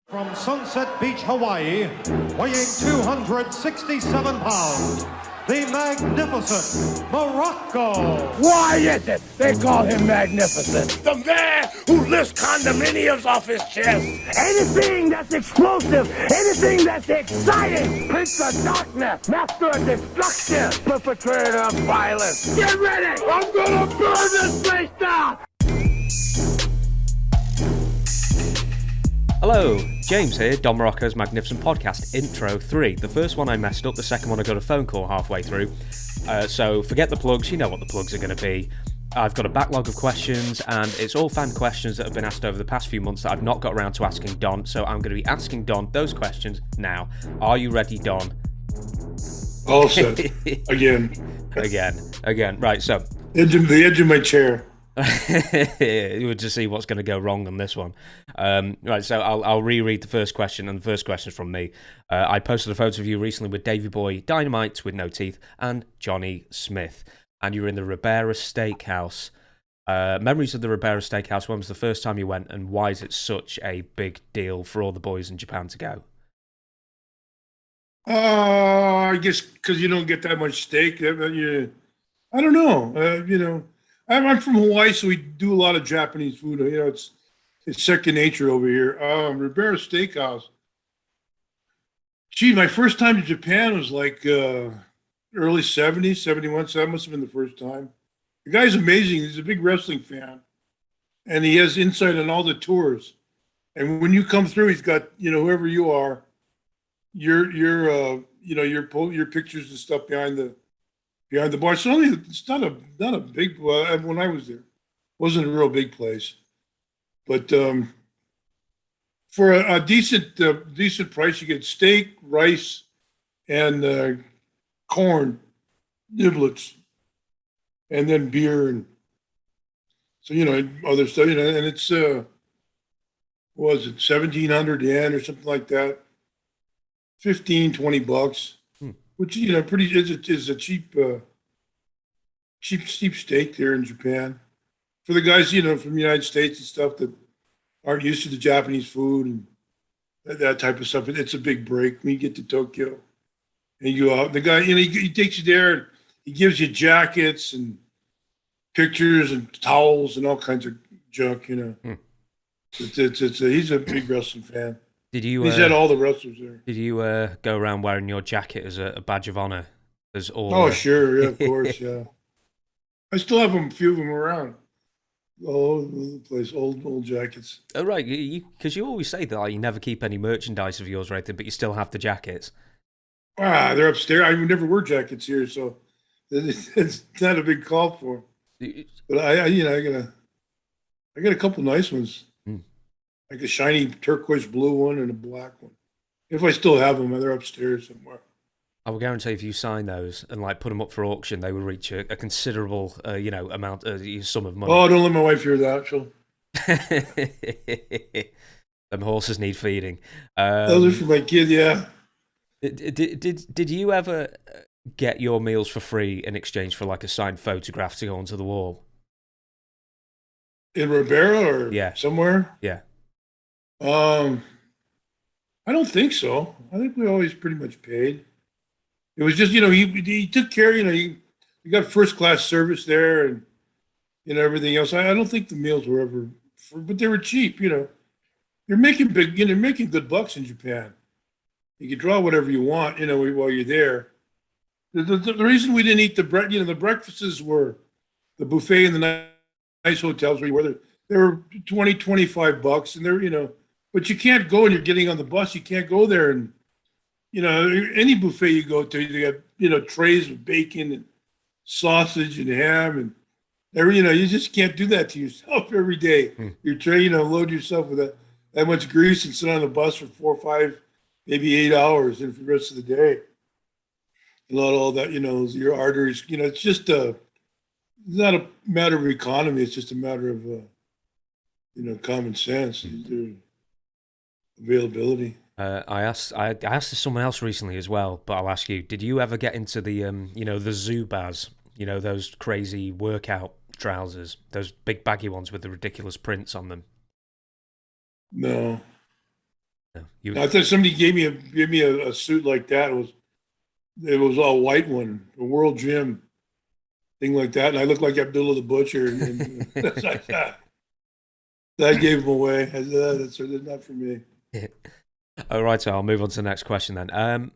From Sunset Beach, Hawaii, weighing 267 pounds, the magnificent Muraco. Why is it they call him magnificent? The man who lifts condominiums off his chest. Anything that's explosive, anything that's exciting, Prince of Darkness, Master of Destruction, perpetrator of violence. Get ready! I'm gonna burn this place down! Hello, James here, Don Muraco's Magnificent Podcast, Intro 3. The first one I messed up, the second one I got a phone call halfway through. So forget the plugs, you know what the plugs are going to be. I've got a backlog of questions, and it's all fan questions that have been asked over the past few months that I've not got around to asking Don, so I'm going to be asking Don those questions now. Are you ready, Don? All set. Again. Right, so... The edge of my chair. We'll just see what's going to go wrong on this one. Right, so I'll reread the first question, and the first question is from me. I posted a photo of you recently with Davey Boy Dynamite with no teeth and Johnny Smith, and you were in the Ribera Steakhouse. Memories of the Ribera Steakhouse. When was the first time you went, and why is it such a big deal for all the boys in Japan to go? I guess because you don't get that much steak. I don't know. I'm from Hawaii, so we do a lot of Japanese food. It's second nature over here. Ribera Steakhouse. Gee, my first time to Japan was like early 70s, 71, so that must have been the first time. The guy's amazing. He's a big wrestling fan, and he has insight on all the tours. And when you come through, he's got, whoever you are, your pictures and stuff behind the bar. It's not a big. When I was there, it wasn't a real big place, but for a decent price, you get steak, rice, and corn niblets, and then beer, and so other stuff. And it's what was it, 1,700 yen or something like that, $15-20. Which pretty is a cheap steak there in Japan for the guys from the United States and stuff that aren't used to the Japanese food and that type of stuff. It's a big break when you get to Tokyo and you go out. The guy he takes you there and he gives you jackets and pictures and towels and all kinds of junk. He's a big wrestling fan. He's had all the wrestlers there. Did you go around wearing your jacket as a badge of honor? Sure, yeah, of course, yeah. I still have a few of them around. All over the place, old jackets. Oh, right, because you always say that you never keep any merchandise of yours or anything, but you still have the jackets. They're upstairs. I never wear jackets here, so it's not a big call for them. But I got a couple nice ones. Like a shiny turquoise blue one and a black one. If I still have them, they're upstairs somewhere. I will guarantee if you sign those and put them up for auction, they will reach a considerable, amount, sum of money. Oh, don't let my wife hear that. Them horses need feeding. Those are for my kid, yeah. Did you ever get your meals for free in exchange for a signed photograph to go onto the wall? In Ribera or somewhere? Yeah. I don't think so. I think we always pretty much paid. It was just, he took care, you got first class service there and, everything else. I don't think the meals were ever, but they were cheap, You're making making good bucks in Japan. You can draw whatever you want, while you're there. The reason we didn't eat the breakfasts were the buffet in the nice hotels where you were. They were $20-25, and they're, but you can't go and you're getting on the bus. You can't go there and, any buffet you go to, you got, trays of bacon and sausage and ham and you just can't do that to yourself every day. You're trying, load yourself with that much grease and sit on the bus for 4 or 5, maybe 8 hours and for the rest of the day. Not all that, your arteries, it's just it's not a matter of economy. It's just a matter of, common sense. Availability. I asked this someone else recently as well, but I'll ask you: did you ever get into the the Zubaz? Those crazy workout trousers, those big baggy ones with the ridiculous prints on them? No. I thought somebody gave me a suit like that. It was a white one, a World Gym thing like that, and I looked like Abdullah the Butcher. And I gave them away. I said, that's not for me. All right, so I'll move on to the next question then.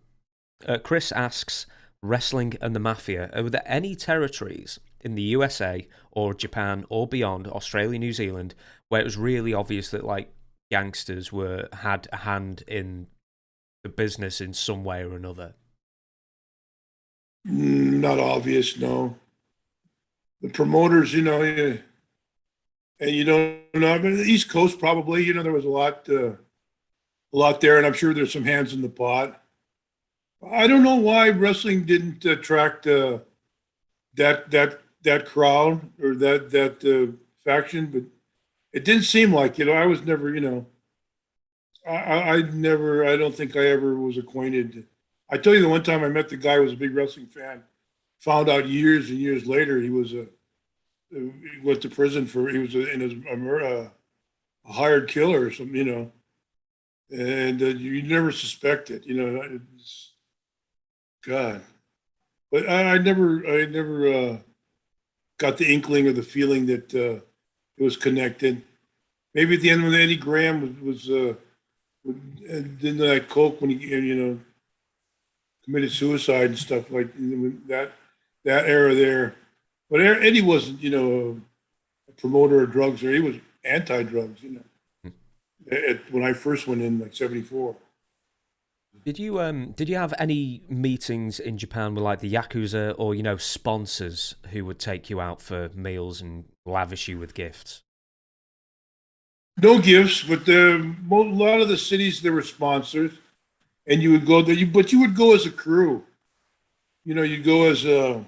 Chris asks, wrestling and the mafia, are there any territories in the USA or Japan or beyond, Australia, New Zealand, where it was really obvious that like gangsters had a hand in the business in some way or another? Not obvious, no. The promoters, and you don't know, but the East Coast probably, there was a lot there, and I'm sure there's some hands in the pot. I don't know why wrestling didn't attract that crowd or that faction, but it didn't seem like I was never, I don't think I ever was acquainted. I tell you, the one time I met the guy who was a big wrestling fan, found out years and years later he went to prison he was a hired killer or something, and you never suspect it, God. But I never got the inkling or the feeling that it was connected. Maybe at the end when Eddie Graham was didn't that coke when he committed suicide and stuff like that era there. But Eddie wasn't a promoter of drugs, or he was anti-drugs. When I first went in like '74. Did you have any meetings in Japan with like the Yakuza or sponsors who would take you out for meals and lavish you with gifts? No gifts, but a lot of the cities there were sponsors, and you would go there. But you would go as a crew. You'd go as a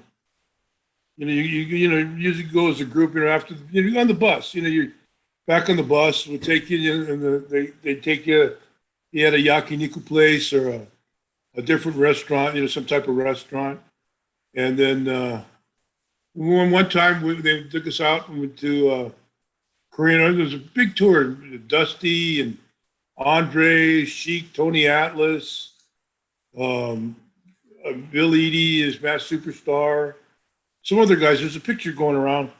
you usually go as a group. After on the bus. You're back on the bus. We'll take you, and they take you. You had a yakiniku place or a different restaurant, some type of restaurant. And then one time they took us out and went to Korea. There was a big tour. Dusty and Andre, Sheik, Tony Atlas, Bill Eadie is Mass Superstar. Some other guys. There's a picture going around.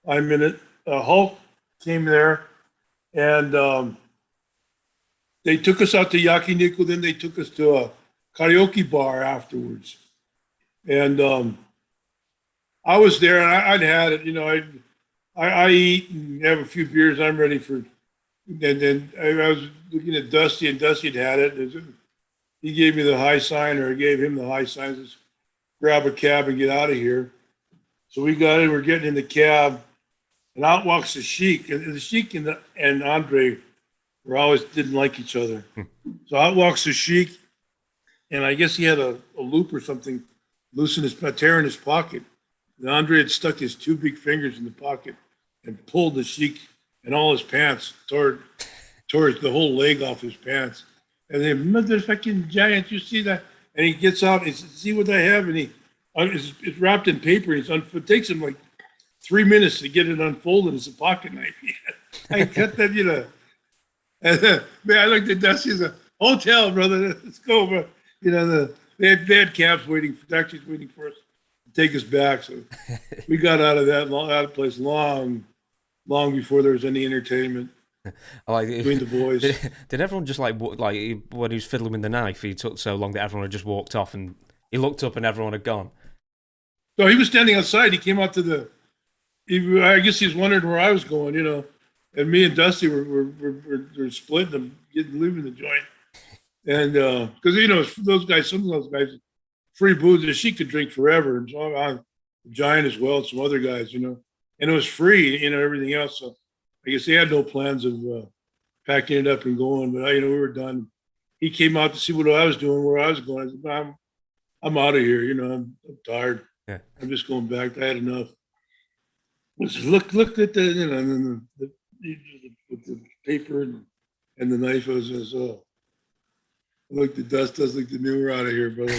I'm in it. Hulk came there, and they took us out to yakiniku. Then they took us to a karaoke bar afterwards, and I was there, and I'd had it. I eat and have a few beers. I'm ready for. And then I was looking at Dusty, and Dusty had it. He gave me the high sign, or I gave him the high sign. Let's grab a cab and get out of here. So we got in. We're getting in the cab, and out walks the Sheik, and the Sheik and Andre always didn't like each other. So out walks the Sheik, and I guess he had a loop or something loose in a tear in his pocket. And Andre had stuck his two big fingers in the pocket and pulled the Sheik and all his pants, tore the whole leg off his pants. And they, motherfucking giant, you see that? And he gets out and he says, see what I have? And it's wrapped in paper. And it takes him like 3 minutes to get it unfolded. It's a pocket knife. I cut that, And man, I looked at Dusty as a hotel, brother. Let's go, bro. They had cabs taxis waiting for us to take us back. So we got out of that place long before there was any entertainment between the boys. Did everyone just like when he was fiddling with the knife? He took so long that everyone had just walked off, and he looked up and everyone had gone. So he was standing outside. He came out to I guess he was wondering where I was going, And me and Dusty were splitting leaving the joint. And because those guys, some of those guys, free booze, she could drink forever. And so I'm Giant as well, and some other guys, and it was free, everything else. So I guess they had no plans of packing it up and going. But we were done. He came out to see what I was doing, where I was going. I said, I'm out of here. I'm tired. Yeah. I'm just going back. I had enough. Looked at the with the paper and the knife. I was just look at Dust like the new, we're out of here, brother.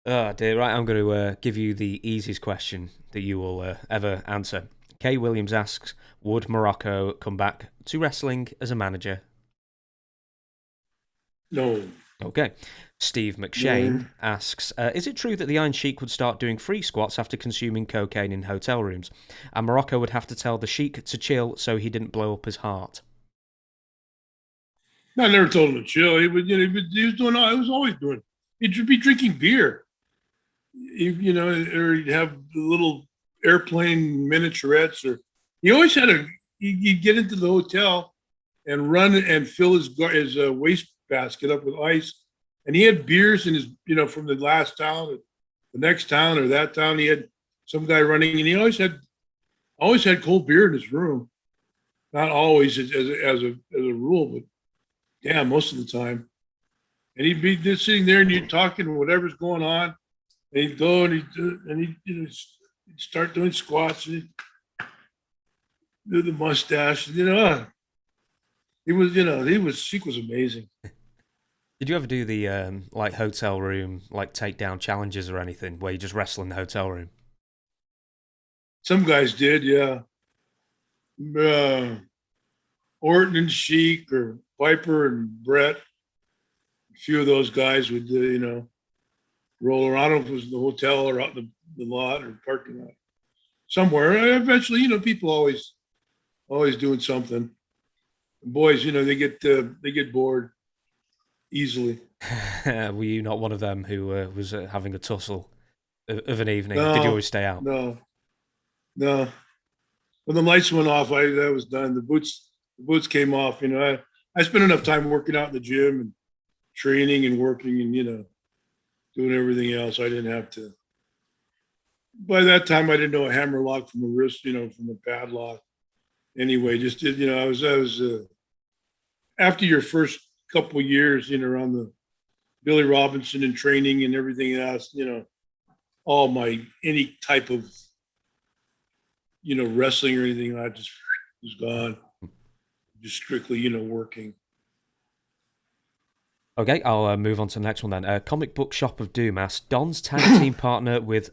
Oh dear, right, I'm going to give you the easiest question that you will ever answer. Kay Williams asks, would Muraco come back to wrestling as a manager? No. Okay. Steve McShane asks, is it true that the Iron Sheik would start doing free squats after consuming cocaine in hotel rooms? And Muraco would have to tell the Sheik to chill so he didn't blow up his heart. I never told him to chill. He was doing all. He was always doing. He'd be drinking beer, or he'd have the little airplane miniaturettes. Or he always had he'd get into the hotel and run and fill his waste basket up with ice, and he had beers in his, from the last town, the next town, or that town. He had some guy running, and he always had cold beer in his room. Not always as a rule, but. Yeah, most of the time. And he'd be just sitting there and you'd talking whatever's going on. And he'd go and he'd start doing squats and he'd do the mustache. Sheik was amazing. Did you ever do the hotel room takedown challenges or anything where you just wrestle in the hotel room? Some guys did, yeah. Orton and Sheik or Piper and Brett, a few of those guys would, roll around. I don't know if it was in the hotel or out in the lot or parking lot somewhere. Eventually, people always doing something. The boys, they get bored easily. Were you not one of them who was having a tussle of an evening? No, did you always stay out? No. When the lights went off, that was done. The boots came off. I spent enough time working out in the gym and training and working and, doing everything else. I didn't have to. By that time, I didn't know a hammer lock from a wrist, from a padlock. Anyway, just did, I was after your first couple of years, around the Billy Robinson and training and everything else, any type of, wrestling or anything, I just was gone. Just strictly, working. Okay, I'll move on to the next one then. Comic Book Shop of Doom asks, Don's tag team partner with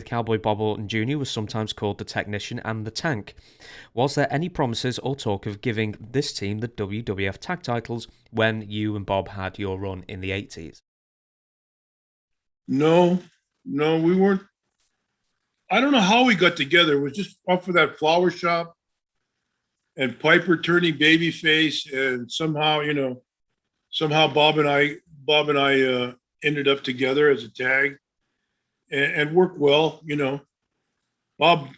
Cowboy Bob Orton Jr. was sometimes called the Technician and the Tank. Was there any promises or talk of giving this team the WWF tag titles when you and Bob had your run in the 80s? No, we weren't. I don't know how we got together. It was just off of that flower shop. And Piper turning babyface, and somehow Bob and I ended up together as a tag, and worked well. Bob's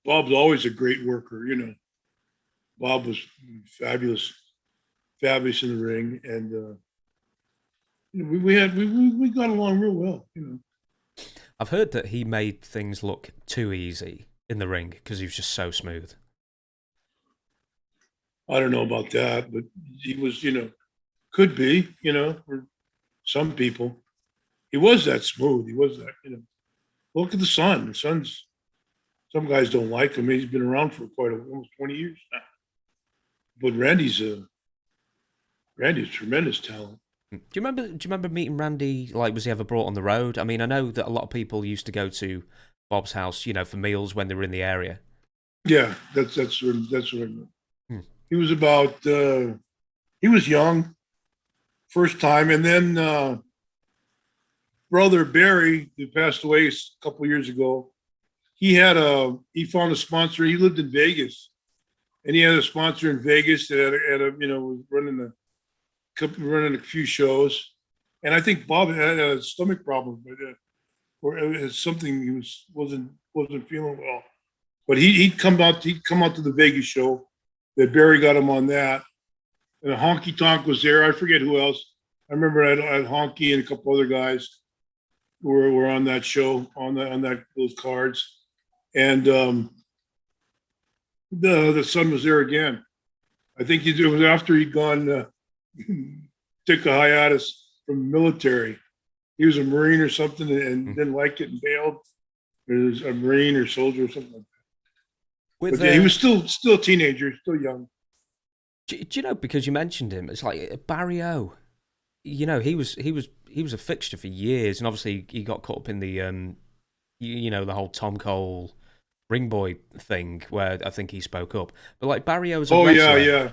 always a great worker. Bob was fabulous in the ring, and we got along real well. I've heard that he made things look too easy in the ring because he was just so smooth. I don't know about that, but he was, could be, for some people. He was that smooth. He was that, Look at the Son. The Son's, some guys don't like him. He's been around for almost 20 years now. But Randy's tremendous talent. Do you remember meeting Randy? Was he ever brought on the road? I mean, I know that a lot of people used to go to Bob's house, for meals when they were in the area. Yeah, that's what I meant. He was he was young, first time. And then brother Barry, who passed away a couple of years ago, he found a sponsor. He lived in Vegas, and he had a sponsor in Vegas that was running a few shows. And I think Bob had a stomach problem, or it was something he wasn't feeling well. But he'd come out to the Vegas show. That Barry got him on that, and Honky Tonk was there. I forget who else. I remember I had Honky and a couple other guys who were on that show on those cards, and the Son was there again. I think it was after he'd gone took a hiatus from the military. He was a Marine or something and didn't like it and bailed. Or was a Marine or soldier or something like that. But yeah, he was still a teenager, still young. Do you know, because you mentioned him, it's like Barry O. He was a fixture for years, and obviously he got caught up in the the whole Tom Cole ring boy thing where I think he spoke up. But like Barry O's a Oh wrestler. yeah.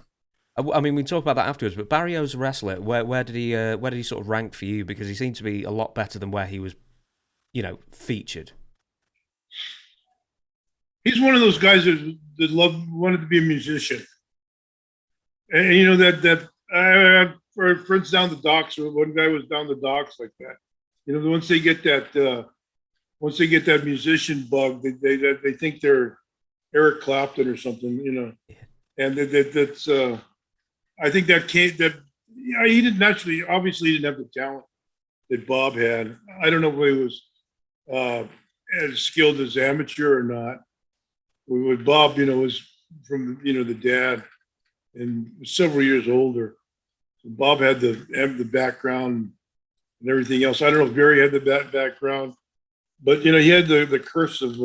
I mean, we can talk about that afterwards. But Barry O's a wrestler. Where did he sort of rank for you? Because he seemed to be a lot better than where he was, featured. He's one of those guys that wanted to be a musician, and for friends down the docks. One guy was down the docks like that. Once they get that musician bug, they think they're Eric Clapton or something. And that's I think that he didn't naturally. Obviously, he didn't have the talent that Bob had. I don't know if he was as skilled as amateur or not. With Bob, was from the dad, and was several years older. So Bob had the background and everything else. I don't know if Barry had the background, but he had the curse of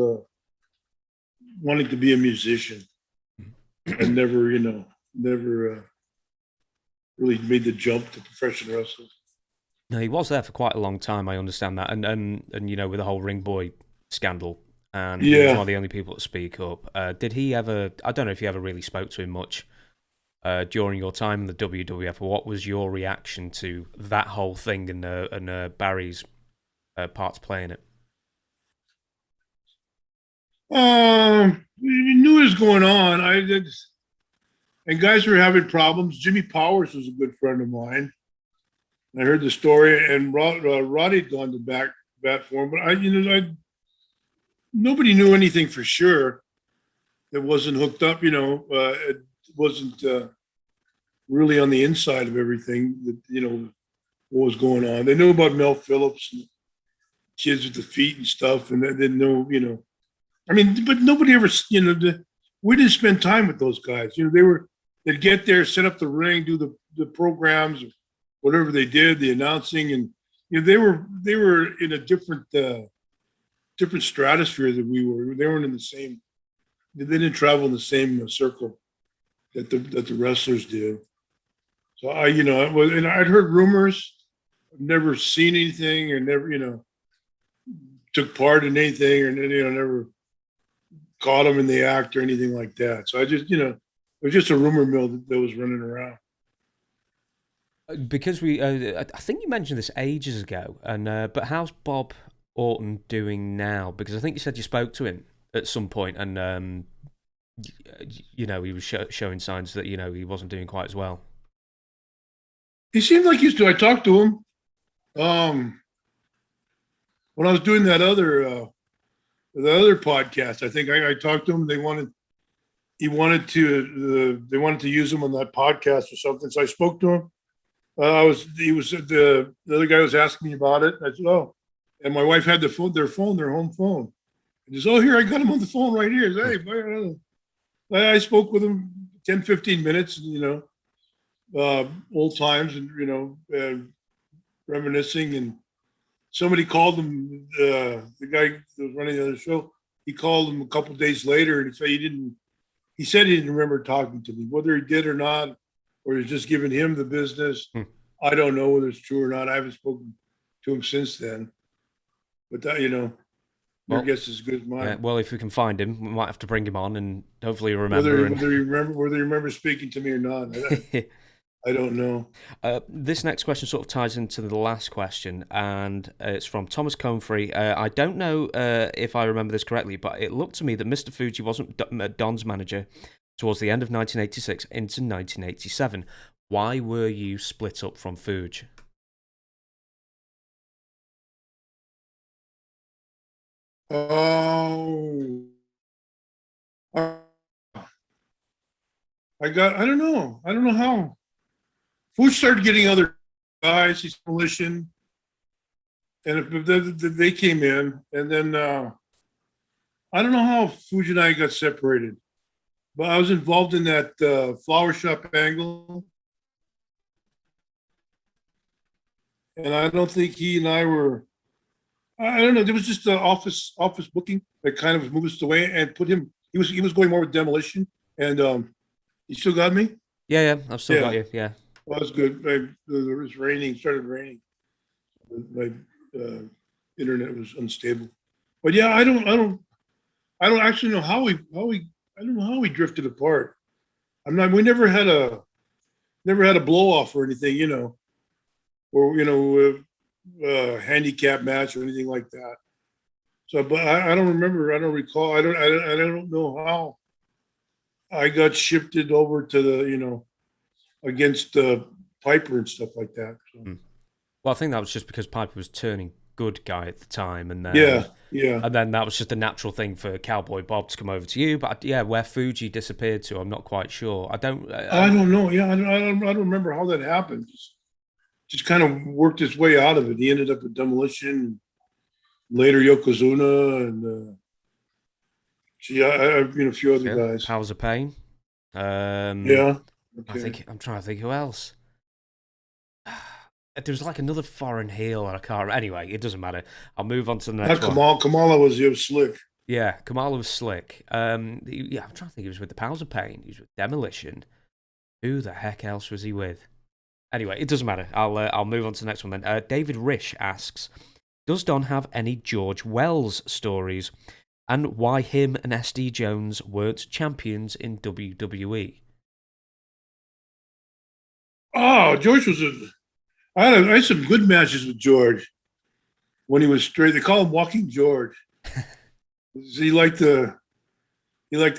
wanting to be a musician, and never really made the jump to professional wrestling. No, he was there for quite a long time. I understand that, and with the whole ring boy scandal. And he was one of the only people to speak up. Did he ever? I don't know if you ever really spoke to him much during your time in the WWF. What was your reaction to that whole thing and Barry's part to play in it? We knew it was going on. And guys were having problems. Jimmy Powers was a good friend of mine. I heard the story, and Roddy had gone to bat for him, but nobody knew anything for sure that wasn't hooked up. It wasn't really on the inside of everything that what was going on. They knew about Mel Phillips and kids with the feet and stuff, and they didn't know. I mean, but nobody ever. We didn't spend time with those guys. They'd get there, set up the ring, do the programs, whatever they did, the announcing, and they were in a different stratosphere than we were. They weren't in the same. They didn't travel in the same circle that the wrestlers did. So and I'd heard rumors. I've never seen anything, or never took part in anything, or never caught them in the act or anything like that. So I just it was just a rumor mill that was running around. Because I think you mentioned this ages ago, and but how's Bob Orton doing now? Because I think you said you spoke to him at some point, and he was showing signs that he wasn't doing quite as well. He seemed like he used to. I talked to him when I was doing that other podcast. I think I talked to him. They wanted to use him on that podcast or something. So I spoke to him. The other guy was asking me about it. I said, "Oh," and my wife had their home phone. And he says, "Oh, here, I got him on the phone right here." I said, "Hey," I spoke with him 10, 15 minutes, old times, and reminiscing. And somebody called him, the guy that was running the other show. He called him a couple of days later, and he said he didn't remember talking to me, whether he did or not, or he's just giving him the business. I don't know whether it's true or not. I haven't spoken to him since then. But your guess is as good as mine. Well, if we can find him, we might have to bring him on, and hopefully remember. Whether he remembers speaking to me or not, I don't know. This next question sort of ties into the last question, and it's from Thomas Comfrey. I don't know if I remember this correctly, but it looked to me that Mr. Fuji wasn't Don's manager towards the end of 1986 into 1987. Why were you split up from Fuji? Oh, I don't know how. Fuji started getting other guys. He's coalition, and they came in, and then I don't know how Fuji and I got separated, but I was involved in that flower shop angle, and I don't think he and I were. I don't know. There was just the office booking that kind of moved us away and put him. He was going more with demolition, and you still got me. Yeah, I've still got you. Yeah. Well, that's good. It was raining. Started raining. My internet was unstable, but yeah, I don't I don't actually know how we I don't know how we drifted apart. We never had a blow off or anything, or handicap match or anything like that. So, but I don't remember. I don't recall. I don't know how I got shifted over to the against Piper and stuff like that. So. Well, I think that was just because Piper was turning good guy at the time, and then yeah, and then that was just a natural thing for Cowboy Bob to come over to you. But yeah, where Fuji disappeared to, I'm not quite sure. I don't know. Yeah, I don't remember how that happened. Just kind of worked his way out of it. He ended up with Demolition, later Yokozuna, and I've been a few other guys. Powers of Pain. Yeah. Okay. I'm trying to think who else. There was like another foreign heel, and I can't remember. Anyway, it doesn't matter. I'll move on to the next one. Kamala was slick. Yeah, Kamala was slick. I'm trying to think. He was with the Powers of Pain. He was with Demolition. Who the heck else was he with? Anyway, it doesn't matter. I'll move on to the next one then. David Rish asks, does Don have any George Wells stories, and why him and SD Jones weren't champions in WWE? Oh, George was I had some good matches with George when he was straight. They call him Walking George. He liked the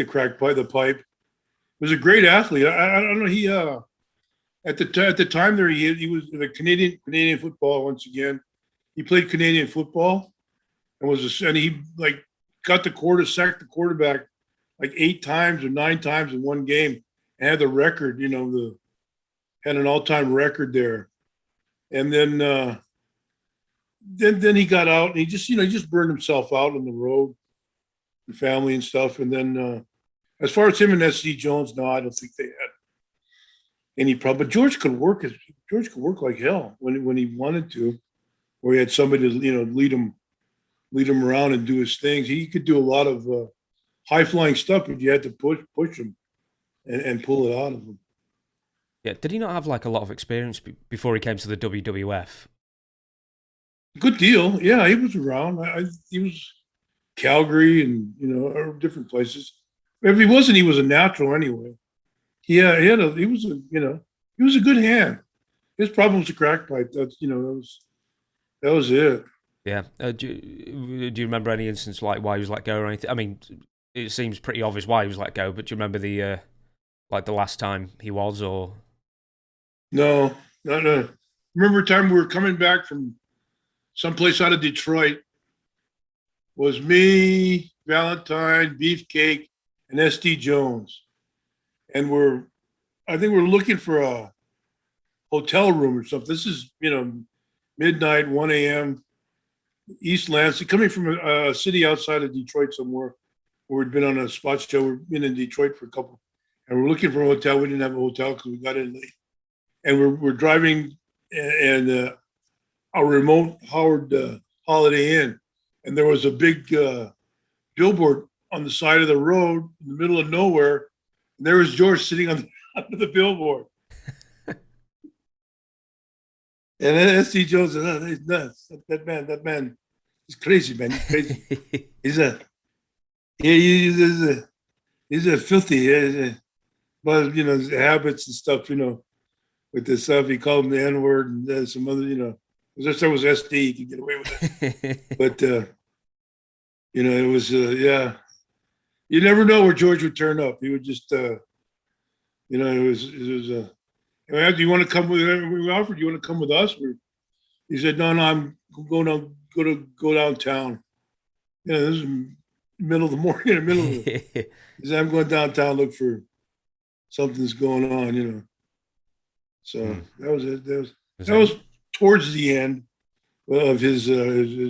crack pipe, the pipe. He was a great athlete. I don't know. He at the time there he was the Canadian football once again. He played Canadian football and he like sacked the quarterback like 8 times or 9 times in one game and had the record. Had an all-time record there. And then he got out and he just burned himself out on the road, and family and stuff. And then as far as him and SD Jones, no, I don't think they had any problem. But George could work like hell when he wanted to, or he had somebody to lead him around and do his things. He could do a lot of high flying stuff, but you had to push him and pull it out of him. Yeah, did he not have like a lot of experience before he came to the WWF? Good deal. Yeah, he was around. He was Calgary and different places. If he wasn't, he was a natural anyway. He was a good hand. His problem was a crack pipe. That was it. Yeah. Do you remember any instance like why he was let go or anything? I mean, it seems pretty obvious why he was let go, but do you remember the last time he was, or? No. Remember a time we were coming back from someplace out of Detroit. Was me, Valentine, Beefcake, and SD Jones. And I think we're looking for a hotel room or something. This is, midnight, 1 a.m., East Lansing, coming from a city outside of Detroit somewhere where we'd been on a spot show. We've been in Detroit for a couple, and we're looking for a hotel. We didn't have a hotel because we got in late. And we're driving and a remote Howard Holiday Inn. And there was a big billboard on the side of the road in the middle of nowhere. And there was George sitting under the billboard. And then SD Jones said, "Oh, he's nuts. That man, he's crazy, man. He's crazy. he's a filthy, but his habits and stuff, with this stuff. He called him the N-word and some other, because there was SD, he could get away with it. But it was yeah. You never know where George would turn up. He would just it was do you want to come with? We offered, "You want to come with us?" He said, "No, I'm going go downtown." This is middle of the morning, He said, "I'm going downtown, look for something's going on." So that was it. That was towards the end of his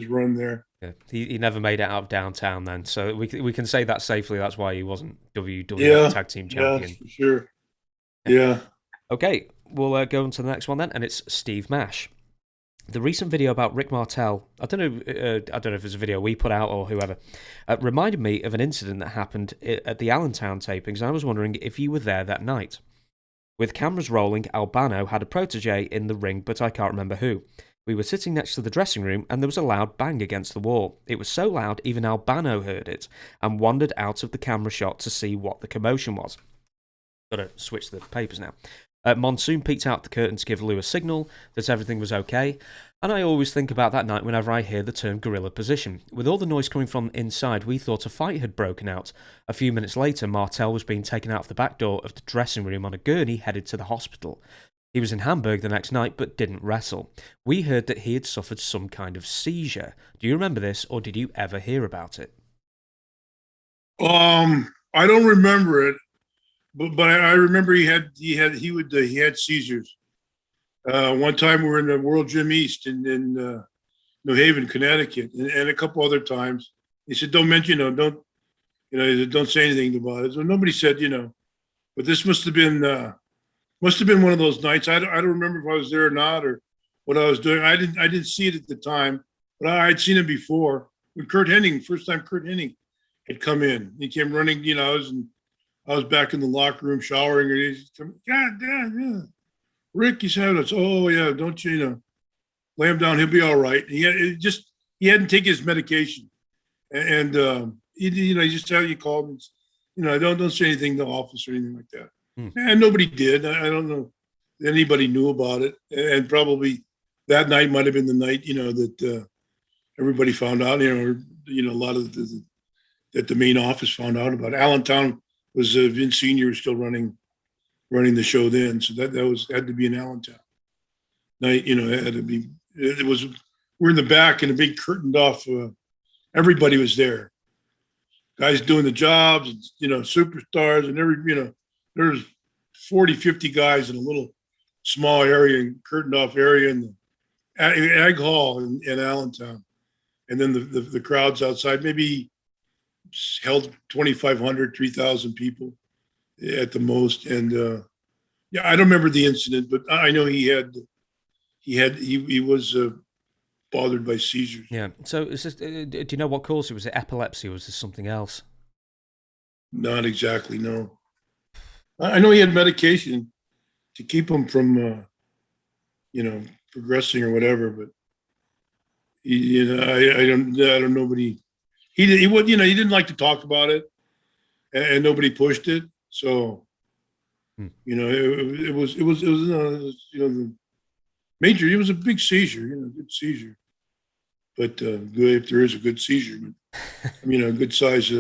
run there. Yeah, he never made it out of downtown then, so we can say that safely. That's why he wasn't WWF Tag Team Champion. Yeah, for sure. Yeah. Okay, we'll go on to the next one then, and it's Steve Mash. The recent video about Rick Martel, I don't know if it was a video we put out or whoever, reminded me of an incident that happened at the Allentown tapings, and I was wondering if you were there that night. With cameras rolling, Albano had a protege in the ring, but I can't remember who. We were sitting next to the dressing room and there was a loud bang against the wall. It was so loud even Albano heard it and wandered out of the camera shot to see what the commotion was. Got to switch the papers now. Monsoon peeked out the curtain to give Lou a signal that everything was okay, and I always think about that night whenever I hear the term guerrilla position. With all the noise coming from inside, we thought a fight had broken out. A few minutes later, Martel was being taken out of the back door of the dressing room on a gurney headed to the hospital. He was in Hamburg the next night but didn't wrestle. We heard that he had suffered some kind of seizure. Do you remember this, or did you ever hear about it? I don't remember it. But I remember he had seizures. One time we were in the World Gym East in New Haven, Connecticut, and a couple other times. He said, "Don't mention, don't say anything about it." So nobody said, but this must have been one of those nights. I don't remember if I was there or not or what I was doing. I didn't see it at the time, but I'd seen it before when first time Kurt Hennig had come in. He came running. I was back in the locker room showering, and he's coming, God damn, yeah. Rick, he's having us. Oh yeah, don't you lay him down, he'll be all right. He hadn't taken his medication, and he just how you called him, don't say anything to the office or anything like that. And nobody did. I don't know if anybody knew about it, and probably that night might have been the night that everybody found out. A lot of that the main office found out about. Allentown was Vince Senior was still running the show then, so that had to be in Allentown night. It had to be. We're in the back and a big curtained off. Everybody was there. Guys doing the jobs, superstars, and there's 40, 50 guys in a little small area, curtained off area in the Ag Hall in Allentown, and then the crowds outside maybe held 2,500, 3,000 people at the most. And I don't remember the incident, but I know he was bothered by seizures. Yeah. So is this, do you know what caused it? Was it epilepsy or was this something else? Not exactly, no. I know he had medication to keep him from, progressing or whatever, but I don't know, but he didn't like to talk about it, and nobody pushed it. So, it was the major. It was a big seizure, good seizure. But good if there is a good seizure. But, a good size.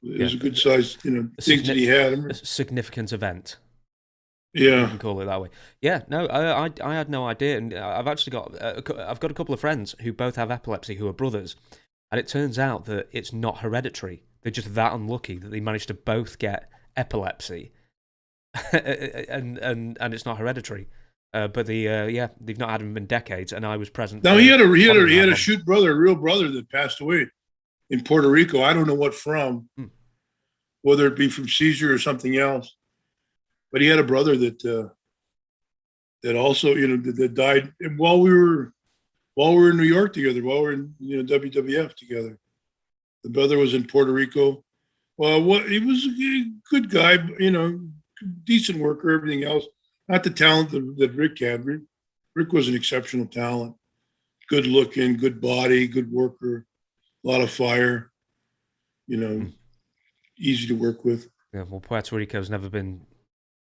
It was a good size, things that he had. A significant event. Yeah, you can call it that way. Yeah, no, I had no idea, and I've actually got a couple of friends who both have epilepsy who are brothers. And it turns out that it's not hereditary. They're just that unlucky that they managed to both get epilepsy, and it's not hereditary. But they've not had him in decades, and I was present. Now he had a shoot brother, a real brother that passed away in Puerto Rico. I don't know what from, whether it be from seizure or something else. But he had a brother that also that died while we were in New York together, while we were in WWF together. The brother was in Puerto Rico. Well, he was a good guy, decent worker, everything else. Not the talent that Rick had. Rick was an exceptional talent. Good looking, good body, good worker, a lot of fire, easy to work with. Yeah, well, Puerto Rico's never been,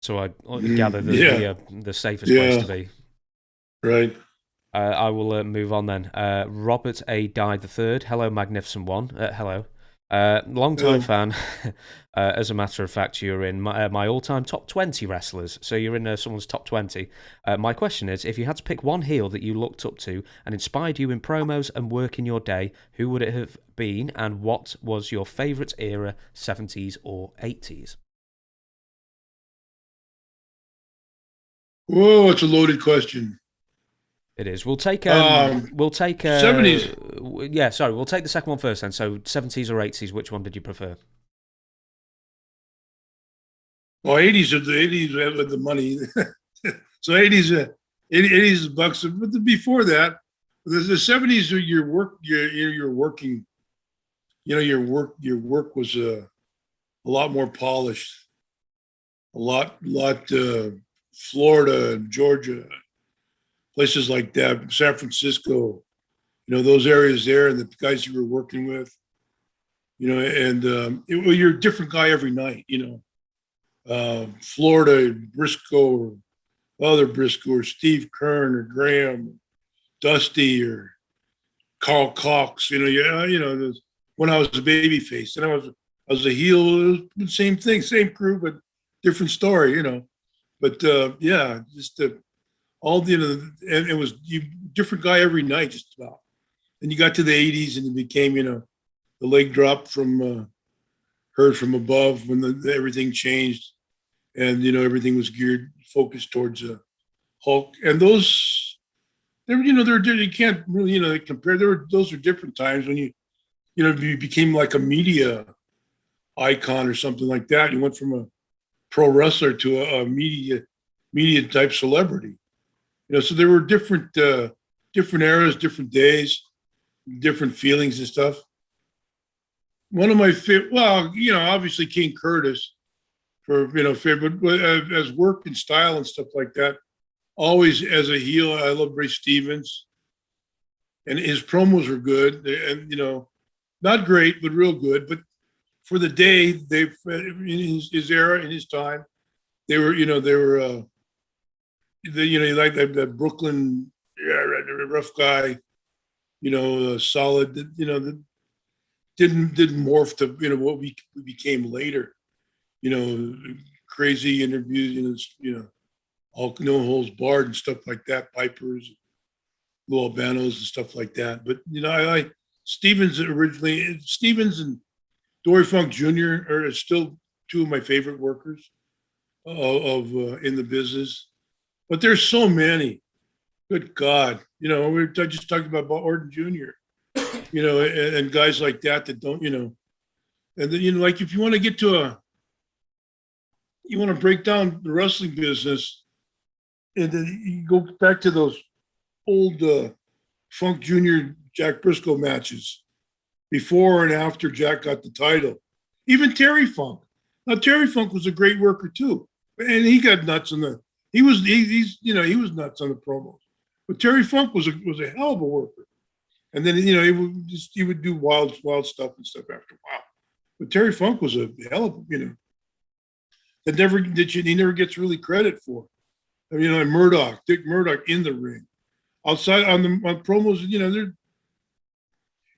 so I gather, the safest place to be. Right. I will move on then. Robert A. Dye III. Hello, magnificent one. Hello. Long-time fan. As a matter of fact, you're in my all-time top 20 wrestlers. So you're in someone's top 20. My question is, if you had to pick one heel that you looked up to and inspired you in promos and work in your day, who would it have been, and what was your favourite era, 70s or 80s? Whoa, it's a loaded question. It is. We'll take 70s. Yeah, sorry. We'll take the second one first then. So 70s or 80s, which one did you prefer? Well, 80s are the money. So 80s is bucks. But before that, the 70s are your work. You're working. Your work was a lot more polished. A lot. Florida, Georgia. places like that, San Francisco, those areas there, and the guys you were working with, and you're a different guy every night, Florida, Briscoe, or other Briscoe, or Steve Kern, or Graham, Dusty, or Carl Cox, when I was a baby face, and I was a heel, same thing, same crew, but different story, But just all the, and it was different guy every night, just about. And you got to the 80s, and it became, the leg drop from Heard From Above when everything changed, and everything was focused towards Hulk. And those, they're you can't really compare. Those are different times when you became like a media icon or something like that. You went from a pro wrestler to a media type celebrity. So there were different eras, different days, different feelings and stuff. One of my favorite, obviously King Curtis for favorite, but as work and style and stuff like that. Always as a heel, I love Ray Stevens, and his promos were good, and not great, but real good. But for the day, in his era, in his time, they were like that Brooklyn rough guy, solid, that didn't morph to what we became later, crazy interviews, all no holds barred and stuff like that, Pipers, Lou Albanos and stuff like that. But I Stevens and Dory Funk Jr. are still two of my favorite workers of in the business. But there's so many. Good God. I just talked about Orton Jr., and guys like that don't, and then, like if you want to get to you want to break down the wrestling business, and then you go back to those old Funk Jr. Jack Briscoe matches before and after Jack got the title. Even Terry Funk. Now Terry Funk was a great worker too, and he got nuts on the. He was nuts on the promos, but Terry Funk was a hell of a worker. And then he would do wild stuff and stuff after a while. But Terry Funk was a hell of he never gets really credit for. And Dick Murdoch in the ring, outside on promos.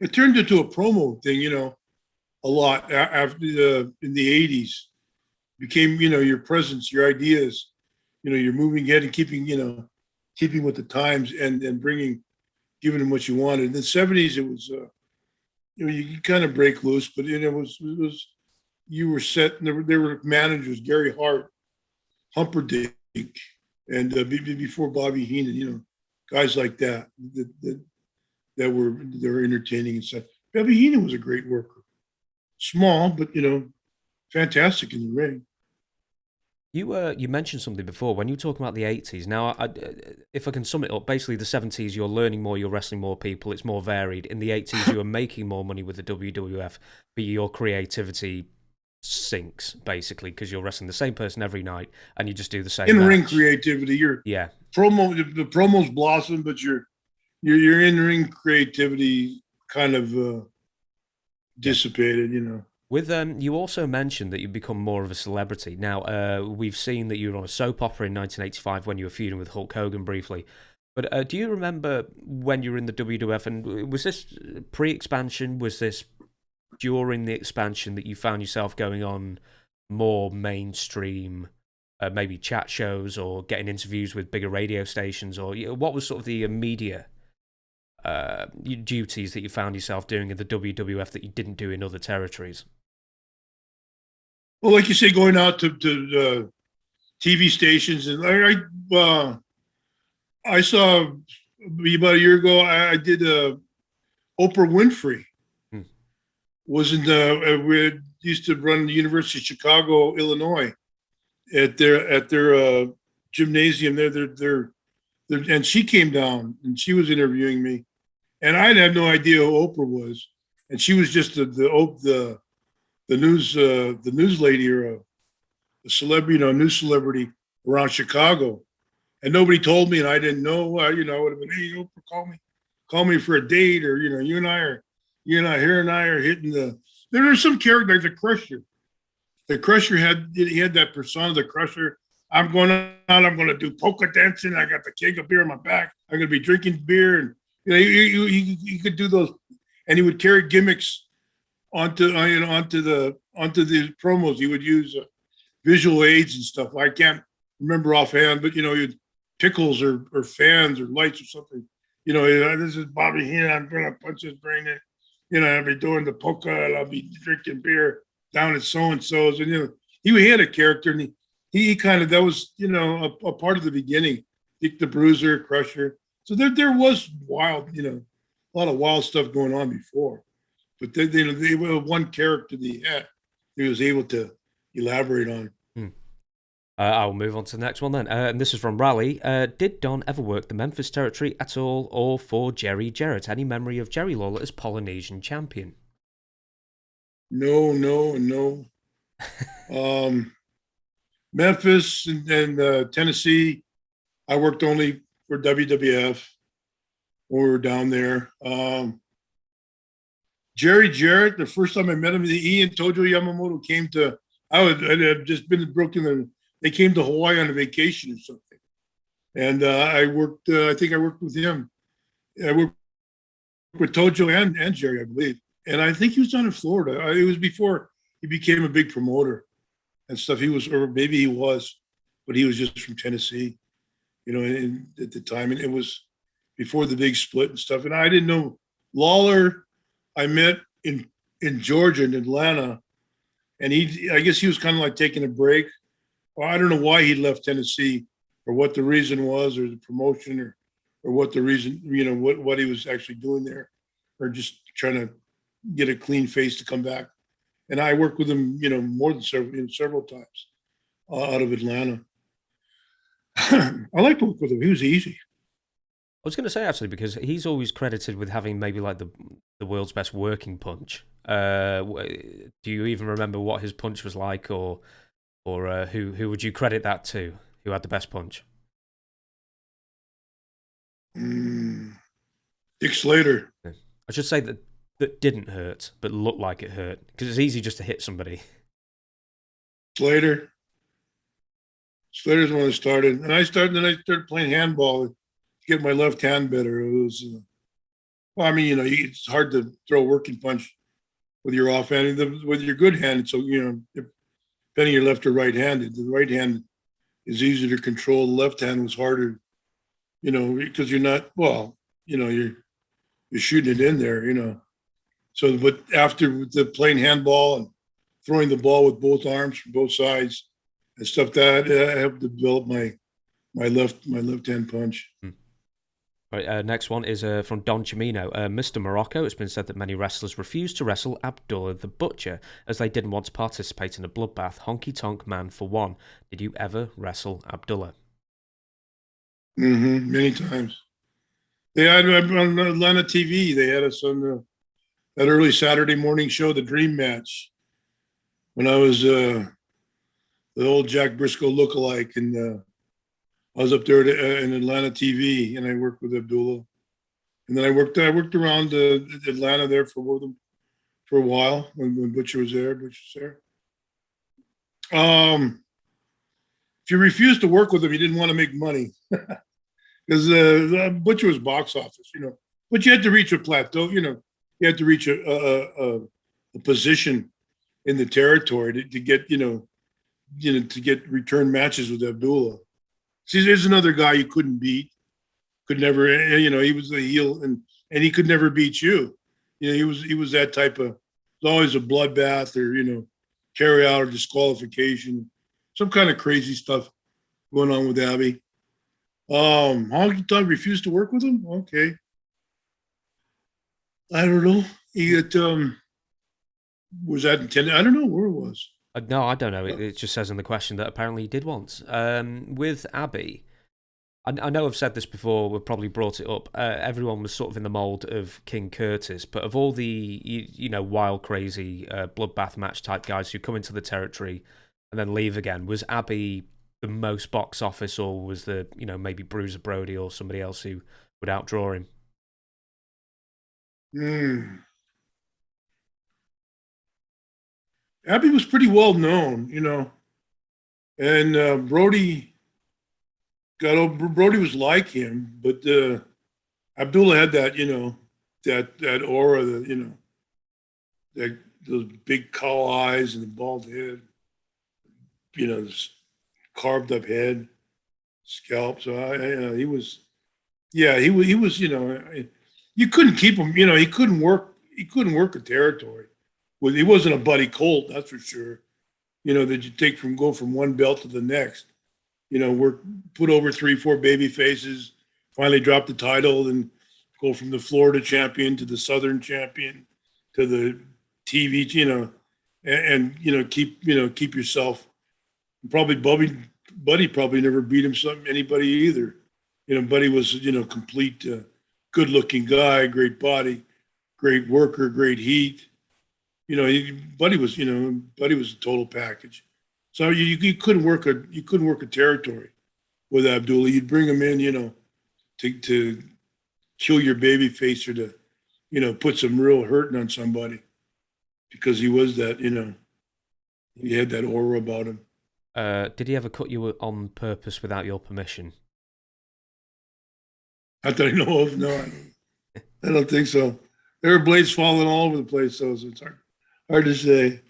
It turned into a promo thing. A lot after in the 80s became your presence, your ideas. You're moving ahead and keeping with the times and giving them what you wanted. In the 70s, it was you kind of break loose, but it was you were set. And there were managers, Gary Hart, Humperdinck, and before Bobby Heenan, guys like that that were entertaining and stuff. Bobby Heenan was a great worker, small but fantastic in the ring. You mentioned something before when you were talking about the 80s. Now, if I can sum it up, basically the 70s, you're learning more, you're wrestling more people, it's more varied. In the 80s, you were making more money with the WWF, but your creativity sinks, basically, because you're wrestling the same person every night, and you just do the same in-ring match. Creativity. The promos blossom, but your in-ring creativity kind of dissipated, With you also mentioned that you've become more of a celebrity. Now, we've seen that you were on a soap opera in 1985 when you were feuding with Hulk Hogan briefly. But do you remember when you were in the WWF, and was this pre-expansion? Was this during the expansion that you found yourself going on more mainstream, maybe chat shows or getting interviews with bigger radio stations? Or what was sort of the media duties that you found yourself doing in the WWF that you didn't do in other territories? Well, like you say, going out to TV stations, and I saw about a year ago. I did Oprah Winfrey was in we used to run the University of Chicago, Illinois, at their gymnasium there. And she came down and she was interviewing me, and I had no idea who Oprah was, and she was just the news lady or a celebrity, news celebrity around Chicago. and nobody told me, and I didn't know. I would have been, hey, call me for a date, or you and I are hitting the. There are some characters like the Crusher. The Crusher had that persona, the Crusher. I'm going out. I'm going to do polka dancing. I got the keg of beer on my back. I'm going to be drinking beer, and he could do those, and he would carry gimmicks onto the promos. He would use visual aids and stuff. I can't remember offhand, but pickles or fans or lights or something. This is Bobby here. I'm going to punch his brain in. I'll be doing the polka, and I'll be drinking beer down at so and so's, and he had a character, and he kind of, that was a part of the beginning. Dick the Bruiser, Crusher. So there was wild, a lot of wild stuff going on before, but they were one character that he was able to elaborate on. I'll move on to the next one then. And this is from Raleigh. Did Don ever work the Memphis territory at all, or for Jerry Jarrett? Any memory of Jerry Lawler as Polynesian champion? No. Memphis and Tennessee, I worked only for WWF when we were down there. Jerry Jarrett, the first time I met him, he and Tojo Yamamoto came to, I had just been in Brooklyn, they came to Hawaii on a vacation or something. And I think I worked with him. I worked with Tojo and Jerry, I believe. And I think he was down in Florida. It was before he became a big promoter and stuff. Or maybe he was, but he was just from Tennessee, at the time. And it was before the big split and stuff. And I didn't know Lawler. I met in Georgia, in Atlanta, and I guess he was kind of like taking a break. Well, I don't know why he left Tennessee, or what the reason was, or the promotion, or what the reason, what he was actually doing there, or just trying to get a clean face to come back. And I worked with him, more than several times out of Atlanta. I liked to work with him. He was easy. I was going to say, actually, because he's always credited with having maybe like the world's best working punch. Do you even remember what his punch was like, or who would you credit that to? Who had the best punch? Dick Slater. I should say that didn't hurt, but looked like it hurt, because it's easy just to hit somebody. Slater's the one that started, and I started playing handball to get my left hand better. It was, it's hard to throw a working punch with your offhand. With your good hand, so depending your left or right-handed. The right hand is easier to control. The left hand was harder, because you're not, you're shooting it in there, So, but after the playing handball and throwing the ball with both arms from both sides and stuff, that I helped develop my left hand punch. Right, next one is from Don Chimino. Mr. Muraco, it's been said that many wrestlers refused to wrestle Abdullah the Butcher as they didn't want to participate in a bloodbath. Honky Tonk Man for one. Did you ever wrestle Abdullah? Many times. They had on Atlanta TV. They had us on that early Saturday morning show, The Dream Match, when I was the old Jack Briscoe lookalike, and I was up there in Atlanta TV, and I worked with Abdullah, and then I worked around Atlanta there for a while when Butcher was there. If you refused to work with him, you didn't want to make money, because Butcher was box office, But you had to reach a plateau, You had to reach a position in the territory to get to get return matches with Abdullah. See, there's another guy you couldn't beat, could never, he was the heel, and he could never beat you. He was that type of, it was always a bloodbath, or carry out or disqualification, some kind of crazy stuff going on with Abby. Honky Tonk refused to work with him. Okay, I don't know. He was that intended? I don't know where it was. No, I don't know. It just says in the question that apparently he did once. With Abby, I know I've said this before, we've probably brought it up. Everyone was sort of in the mould of King Curtis, but of all the, wild, crazy bloodbath match type guys who come into the territory and then leave again, was Abby the most box office, or was the maybe Bruiser Brody or somebody else who would outdraw him? Abbey was pretty well known, and Brody Brody was like him, but Abdullah had that, that aura, that those big cow eyes and the bald head, this carved up head, scalp. So he was, he was, you couldn't keep him, he couldn't work a territory. Well, he wasn't a Buddy Colt, that's for sure. That you go from one belt to the next. Put over 3-4 baby faces, finally drop the title, and go from the Florida champion to the Southern champion to the TV, and keep yourself. Probably Buddy probably never beat anybody either. Buddy was complete, good-looking guy, great body, great worker, great heat. Buddy was a total package. So you couldn't work a territory with Abdullah. You'd bring him in, to kill your baby face or to, put some real hurting on somebody, because he was that, he had that aura about him. Did he ever cut you on purpose without your permission? Not that I know of. No, I don't think so. There were blades falling all over the place, so it's hard to say.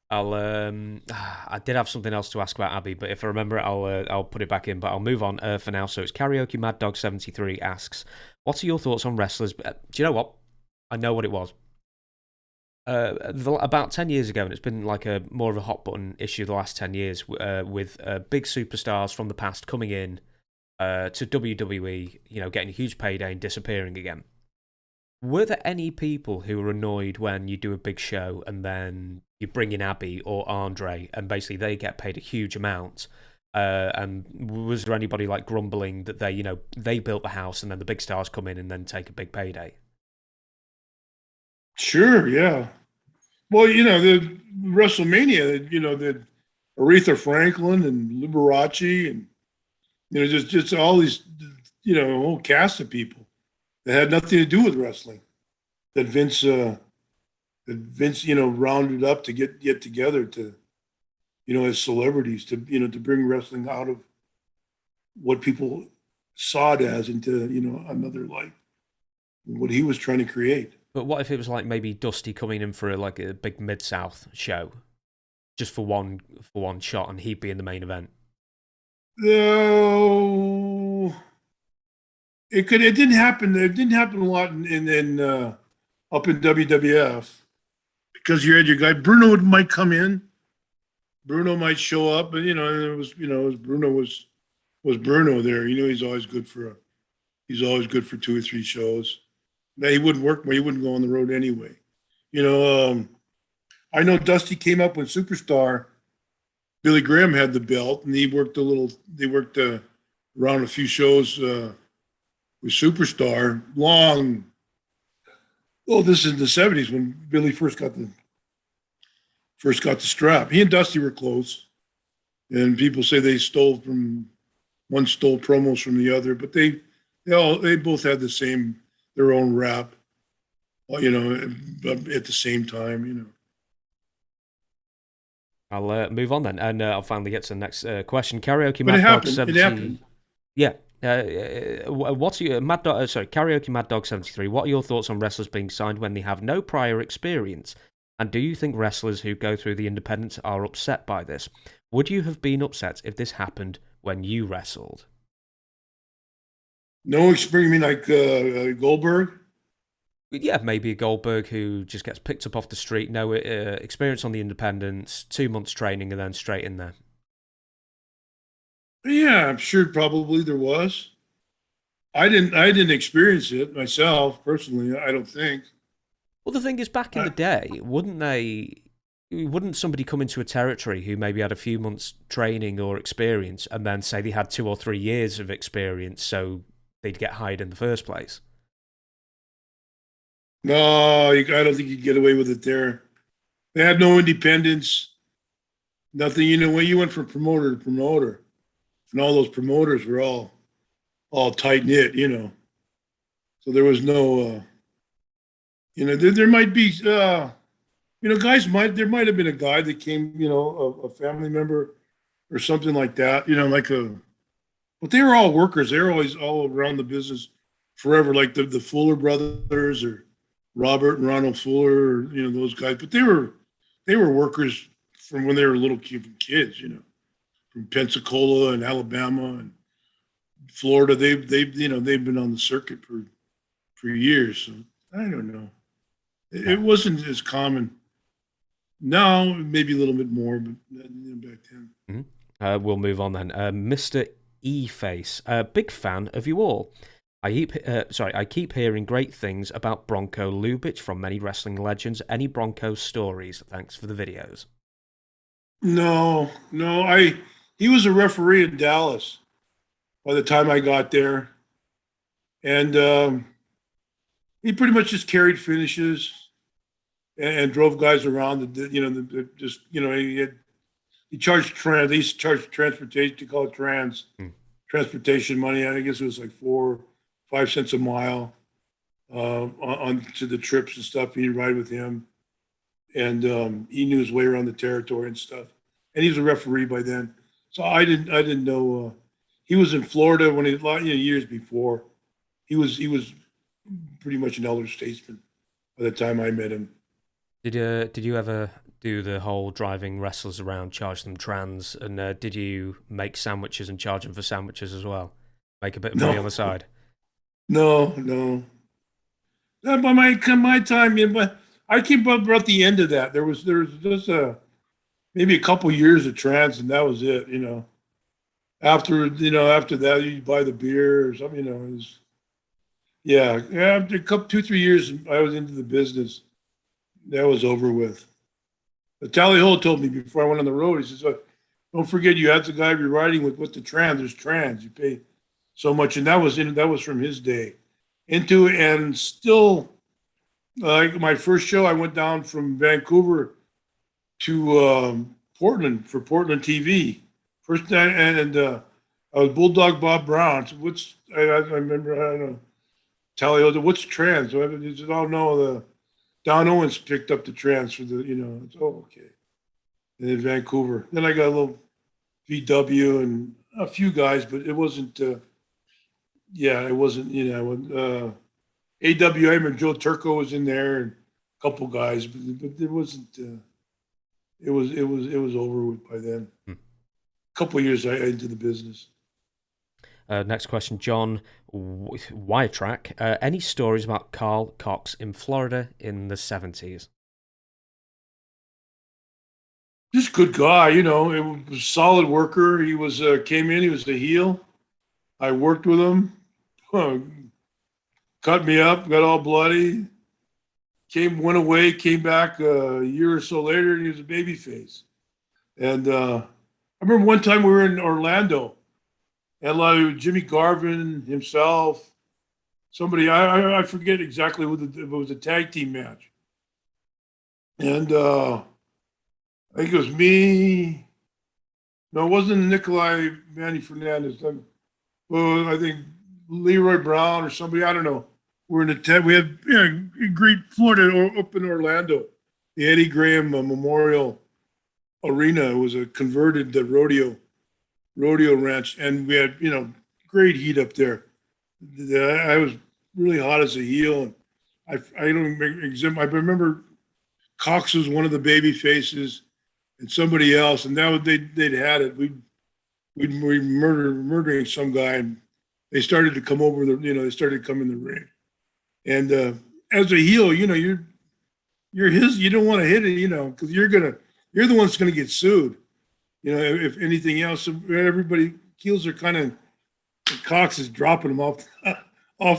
I did have something else to ask about Abbey, but if I remember it, I'll put it back in. But I'll move on for now. So it's Karaoke Mad Dog 73 asks, "What are your thoughts on wrestlers?" Do you know what? I know what it was. About 10 years ago, and it's been like more of a hot button issue the last 10 years, with big superstars from the past coming in to WWE, getting a huge payday and disappearing again. Were there any people who were annoyed when you do a big show and then you bring in Abbey or Andre and basically they get paid a huge amount? And was there anybody like grumbling that they built the house and then the big stars come in and then take a big payday? Sure, yeah. Well, the WrestleMania, the Aretha Franklin and Liberace and, just all these, a whole cast of people that had nothing to do with wrestling, that Vince, rounded up to get together to, as celebrities to bring wrestling out of what people saw it as into, another life, what he was trying to create. But what if it was like maybe Dusty coming in for a big Mid-South show, just for one shot, and he'd be in the main event? No, it didn't happen. It didn't happen a lot in up in WWF, because you had your guy Bruno might come in. Bruno might show up, but it was Bruno was Bruno there. He's always good for 2 or 3 shows. Now he wouldn't work. He wouldn't go on the road anyway. I know Dusty came up when Superstar. Billy Graham had the belt, and they worked around a few shows with Superstar. This is in the 70s when Billy first got the strap. He and Dusty were close, and people say one stole promos from the other, but they both had their own rap, at the same time, I'll move on then, and I'll finally get to the next question. Karaoke But Mad it Dog happened. 73. It happened. Yeah. What's your Karaoke Mad Dog 73? What are your thoughts on wrestlers being signed when they have no prior experience? And do you think wrestlers who go through the independents are upset by this? Would you have been upset if this happened when you wrestled? No experience, you mean like Goldberg? Yeah, maybe a Goldberg who just gets picked up off the street, no experience on the independents, 2 months training, and then straight in there. Yeah, I'm sure probably there was. I didn't experience it myself personally. I don't think. Well, the thing is, back in the day, wouldn't somebody come into a territory who maybe had a few months training or experience and then say they had 2 or 3 years of experience, so they'd get hired in the first place? No, I don't think you'd get away with it there. They had no independence, nothing. When you went from promoter to promoter, and all those promoters were all tight knit, So there was no, there might be, there might have been a guy that came, a family member or something like that, but they were all workers. They were always all around the business forever, like the Fuller brothers or Robert and Ronald Fuller, or, those guys. But they were workers from when they were little Cuban kids, from Pensacola and Alabama and Florida. They've been on the circuit for years. So I don't know. It wasn't as common. Now, maybe a little bit more, but back then. Mm-hmm. We'll move on then. Mr. E-Face, big fan of you all. I keep hearing great things about Bronco Lubitsch from many wrestling legends. Any Bronco stories? Thanks for the videos. No. He was a referee in Dallas by the time I got there, and he pretty much just carried finishes and drove guys around. He charged trans. They used to charge transportation. To call it transportation money. I guess it was like 4 or 5 cents a mile on to the trips and stuff. He'd ride with him, and he knew his way around the territory and stuff. And he was a referee by then, so I didn't know. He was in Florida when years before. He was pretty much an elder statesman by the time I met him. Did you ever do the whole driving wrestlers around, charge them trans, and did you make sandwiches and charge them for sandwiches as well? Make a bit of money on the side? No. By my time, but I came up about the end of that. There was just maybe a couple years of trans, and that was it. After that, you buy the beer or something. It was, after 2-3 years, I was into the business. That was over with. But Tally Hole told me before I went on the road, he says, don't forget you have the guy you're riding with the trans. There's trans. You pay so much. And that was from his day. And still, like my first show, I went down from Vancouver to Portland for Portland TV. First night, and I was Bulldog Bob Brown. So I remember, I don't know, Tally Hole, what's trans? So he said, oh, no, Don Owens picked up the trans for it's okay. And in Vancouver. Then I got a little VW and a few guys, but it wasn't, AWM and Joe Turco was in there and a couple guys, but it wasn't, it was over with by then. A couple of years I into the business. Next question, John Wiretrack. Any stories about Carl Cox in Florida in the 70s? Just good guy, it was a solid worker. He was came in, he was the heel. I worked with him, cut me up, got all bloody. Went away, came back a year or so later, and he was a baby face. And I remember one time we were in Orlando. And Jimmy Garvin himself, somebody I forget exactly it was a tag team match, and I think it was me. No, it wasn't Nikolai Manny Fernandez. I think Leroy Brown or somebody. I don't know. We're in the tent. We had great Florida up in Orlando, the Eddie Graham Memorial Arena. It was a converted rodeo ranch, and we had great heat up there. I was really hot as a heel, and I remember Cox was one of the baby faces, and somebody else, and that they'd had it. We murdering some guy, and they started to come over they started to come in the ring, and as a heel, you're his. You don't want to hit it, because you're the one that's gonna get sued. If anything else, everybody heels are kind of, Cox is dropping him off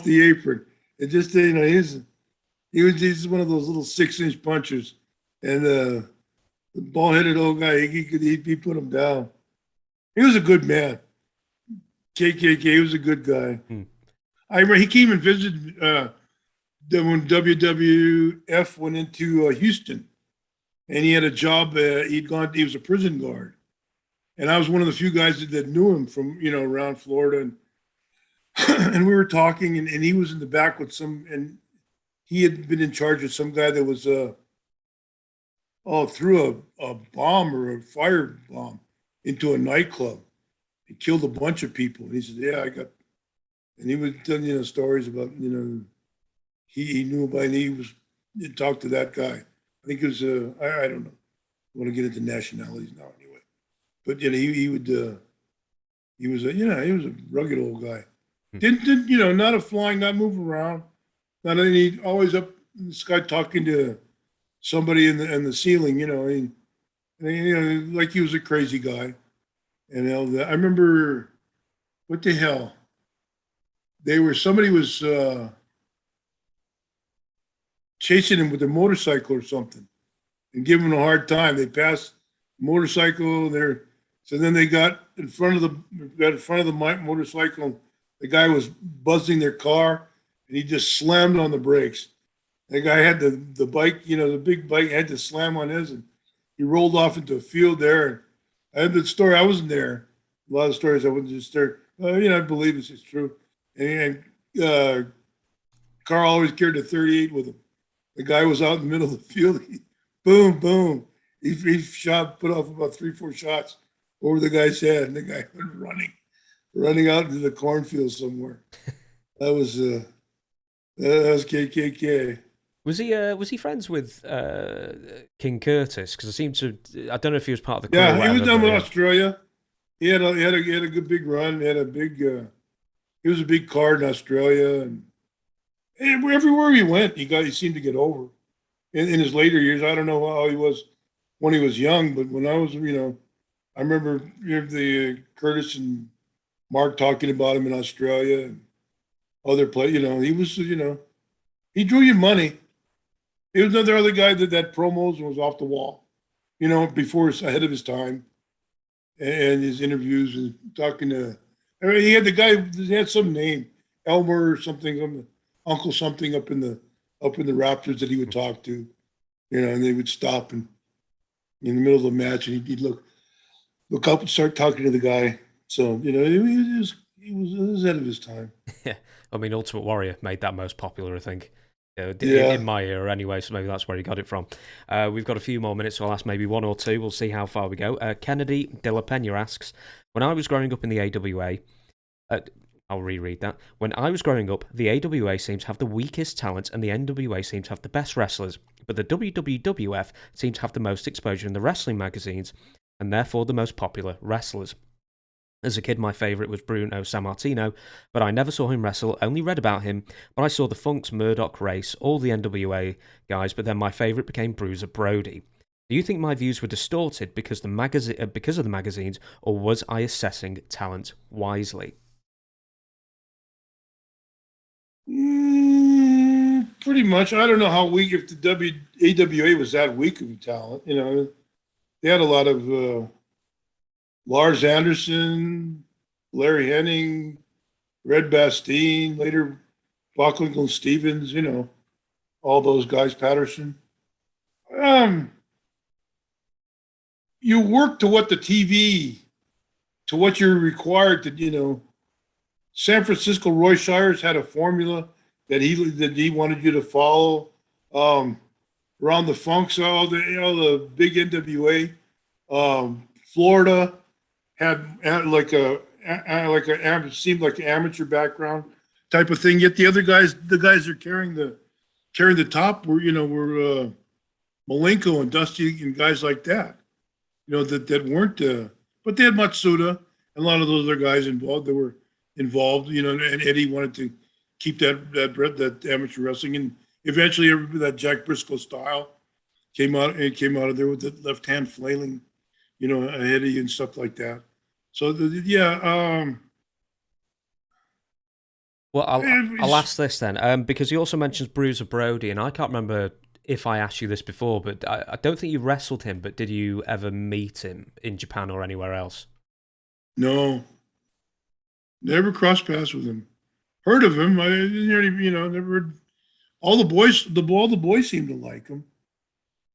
the apron. It just, he's one of those little 6-inch punchers, and the ball-headed old guy, he put him down. He was a good man. KKK, he was a good guy. I remember he came and visited when WWF went into Houston, and he had a job. He was a prison guard. And I was one of the few guys that knew him from, around Florida. And, and we were talking, and he was in the back with and he had been in charge of some guy that was, threw a bomb or a fire bomb into a nightclub. He killed a bunch of people. And he said, yeah, and he was telling, stories about, he knew about, and he talked to that guy. I think it was, I don't know. I want to get into nationalities now anyway. But, he would, he was a rugged old guy. Didn't not a flying, not moving around. Not any, always up in the sky talking to somebody in the ceiling, like he was a crazy guy. And I remember, what the hell? Somebody was chasing him with a motorcycle or something and giving him a hard time. They passed the motorcycle there. So then they got in front of the motorcycle. The guy was buzzing their car and he just slammed on the brakes. The guy had the bike, the big bike, had to slam on his, and he rolled off into a field there. I had the story. I wasn't there. A lot of stories I wasn't just there. I believe it's true. And Carl always carried a 38 with him. The guy was out in the middle of the field. Boom, boom. He put off about 3-4 shots over the guy's head, and the guy went running out into the cornfield somewhere. That was KKK. Was he friends with King Curtis? Because I don't know if he was part of the crew. Yeah, he was down with Australia. He had a good big run. He had a big. He was a big card in Australia, and everywhere he went, he seemed to get over. In his later years, I don't know how he was when he was young, but when I was, I remember the Curtis and Mark talking about him in Australia and other places. He was, he drew you money. He was another other guy that promos and was off the wall, ahead of his time, and his interviews and talking to. He had the guy. He had some name, Elmer or something, Uncle something up in the Raptors that he would talk to, and they would stop and in the middle of the match, and he'd look up and start talking to the guy. So he was ahead of his time. Yeah, I mean, Ultimate Warrior made that most popular, I think. In my era anyway, so maybe that's where he got it from. We've got a few more minutes, so I'll ask maybe one or two. We'll see how far we go. Kennedy De La Pena asks, when I was growing up in the AWA, I'll reread that. When I was growing up, the AWA seemed to have the weakest talent and the NWA seemed to have the best wrestlers, but the WWF seemed to have the most exposure in the wrestling magazines and therefore the most popular wrestlers. As a kid, my favourite was Bruno Sammartino, but I never saw him wrestle, only read about him, but I saw the Funks, Murdoch, Race, all the NWA guys, but then my favourite became Bruiser Brody. Do you think my views were distorted because of the magazines, or was I assessing talent wisely? Pretty much. I don't know how weak, if the AWA was that weak of a talent. They had a lot of... Lars Anderson, Larry Henning, Red Bastien, later Bocklington Stevens, all those guys, Patterson. You work to what to what you're required to, San Francisco Roy Shires had a formula that he wanted you to follow. Around the Funks, all the big NWA, Florida had seemed like an amateur background type of thing. Yet the other guys, the guys that are carrying the top were Malenko and Dusty and guys like that. That weren't. But they had Matsuda and a lot of those other guys involved. That were involved. And Eddie wanted to keep that amateur wrestling, and eventually that Jack Briscoe style came out of there with the left hand flailing. Eddie and stuff like that. So, Well, I'll ask this then, because he also mentions Bruiser Brody, and I can't remember if I asked you this before, but I don't think you wrestled him, but did you ever meet him in Japan or anywhere else? No. Never crossed paths with him. Heard of him. I didn't hear any, never. All the boys seemed to like him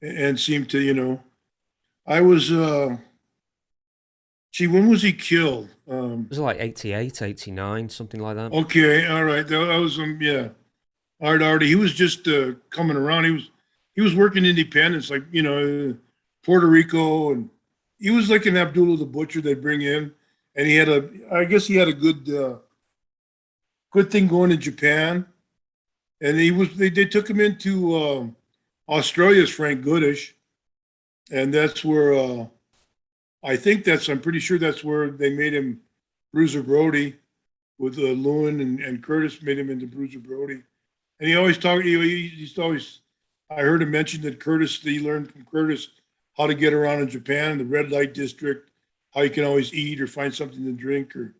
and seemed to, I was, When was he killed? It was like 88, 89, something like that. Okay, all right. That was yeah. Art. He was just coming around. He was working independence, like Puerto Rico, and he was like an Abdullah the Butcher they bring in, and I guess he had a good thing going in Japan, and they took him into Australia's Frank Goodish, and that's where I'm pretty sure that's where they made him Bruiser Brody with Lewin and Curtis made him into Bruiser Brody. And he always talked. He used to always. I heard him mention that he learned from Curtis how to get around in Japan, the red light district, how you can always eat or find something to drink or,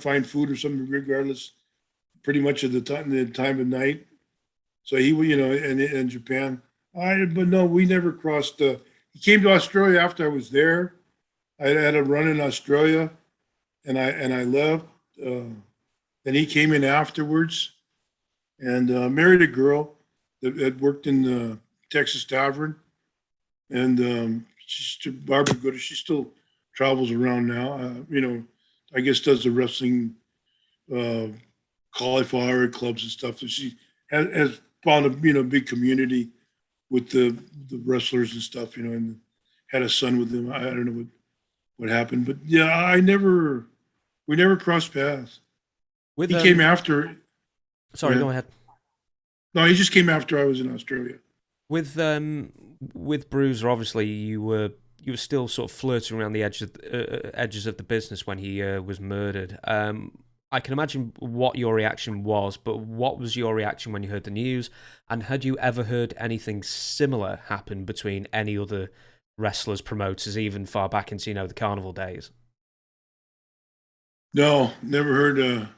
find food or something regardless, pretty much of the time of night. So he, in Japan. But no, we never crossed. He came to Australia after I was there. I had a run in Australia, and I left. Then he came in afterwards. And married a girl that had worked in the Texas Tavern, and she's Barbara Goodish. She still travels around now. I guess does the wrestling cauliflower clubs and stuff. So she has found a big community with the wrestlers and stuff. And had a son with them. I don't know what happened, but yeah, we never crossed paths. He came after. Sorry, go ahead. No, he just came after I was in Australia. With Bruiser, obviously you were still sort of flirting around the edges of the business when he was murdered. I can imagine what your reaction was, but what was your reaction when you heard the news? And had you ever heard anything similar happen between any other wrestlers, promoters, even far back into the carnival days? No, never heard.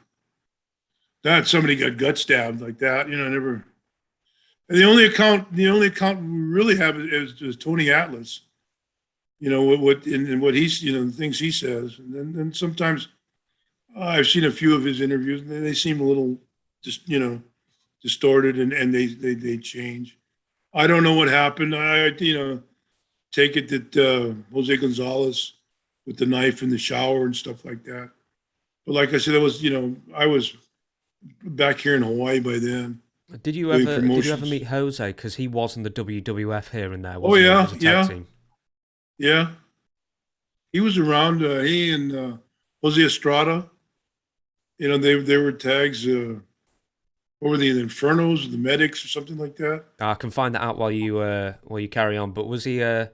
That somebody got gut stabbed like that, never. And the only account we really have is Tony Atlas, what he's, the things he says, and then sometimes I've seen a few of his interviews, and they seem a little just distorted, and they change. I don't know what happened. I take it that Jose Gonzalez with the knife in the shower and stuff like that. But like I said, that was I was back here in Hawaii by then. Did you ever meet Jose? Because he was in the WWF here and there. Wasn't he? Team? Yeah. He was around. He and Jose Estrada. They were tags. What were they? The Infernos, the Medics, or something like that. I can find that out while you carry on. But was he? I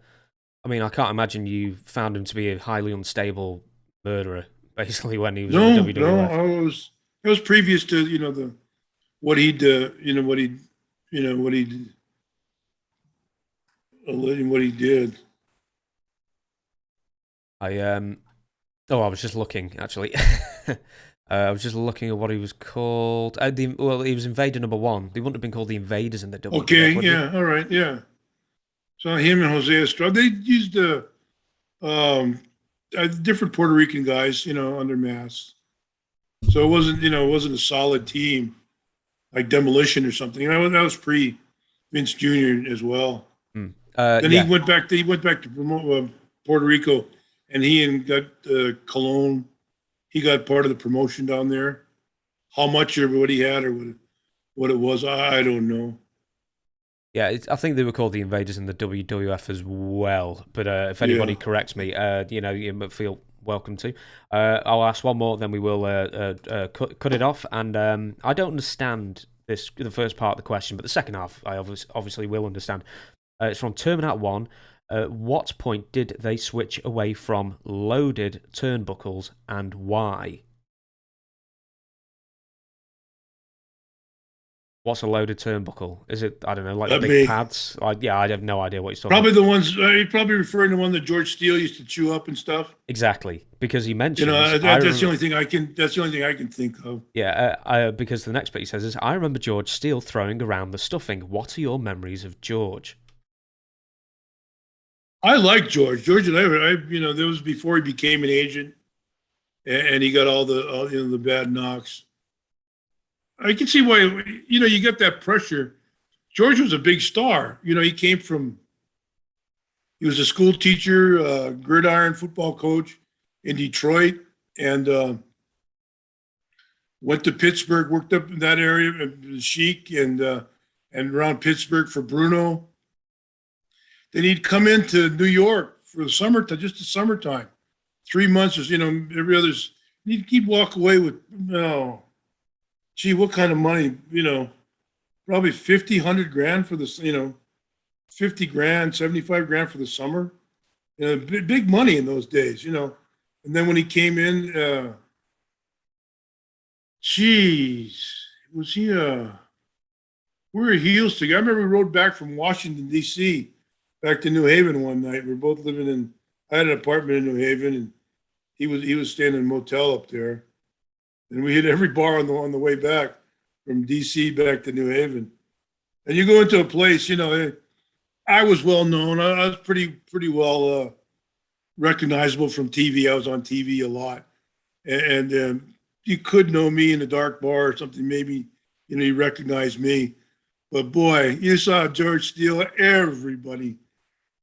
can't imagine you found him to be a highly unstable murderer. Basically, when he was in the WWF. No, it was previous to what he did. What he did. I was just looking actually. I was just looking at what he was called. He was Invader #1. They wouldn't have been called the Invaders in the WWF. Okay, yeah, all right, yeah. So him and Jose Estrada, they used different Puerto Rican guys, under masks. So it wasn't a solid team like Demolition or something. That was pre Vince Jr. as well. Then he went back to Puerto Rico, and he got Colon. He got part of the promotion down there. How much or what he had or what it was, I don't know. Yeah, I think they were called the Invaders in the WWF as well. But if anybody corrects me, you feel welcome to. I'll ask one more, then we will cut it off. And I don't understand the first part of the question, but the second half I obviously will understand. It's from Terminat 1. What point did they switch away from loaded turnbuckles and why? What's a loaded turnbuckle? Is it, I don't know, like the big pads? I have no idea what he's talking about. Probably the ones, you're probably referring to one that George Steele used to chew up and stuff. Exactly, because he mentioned... that's the only thing I can think of. Yeah, because the next bit he says is, I remember George Steele throwing around the stuffing. What are your memories of George? I like George. George and I, that was before he became an agent, and he got all the bad knocks. I can see why, you get that pressure. George was a big star. He was a school teacher, gridiron football coach. in Detroit, and went to Pittsburgh, worked up in that area, Chic, and around Pittsburgh for Bruno. Then he'd come into New York for the summertime, just the summertime. 3 months is, every other's, he'd walk away with, gee, what kind of money, probably 50, 100 grand for this, 50 grand, 75 grand for the summer. Big money in those days, And then when he came in, was he, we were heels together. I remember we rode back from Washington, D.C., back to New Haven one night. We were both living I had an apartment in New Haven, and he was staying in a motel up there. And we hit every bar on the way back from D.C. back to New Haven. And you go into a place, I was well known. I was pretty well recognizable from TV. I was on TV a lot. And you could know me in a dark bar or something. Maybe, you recognized me. But boy, you saw George Steele, everybody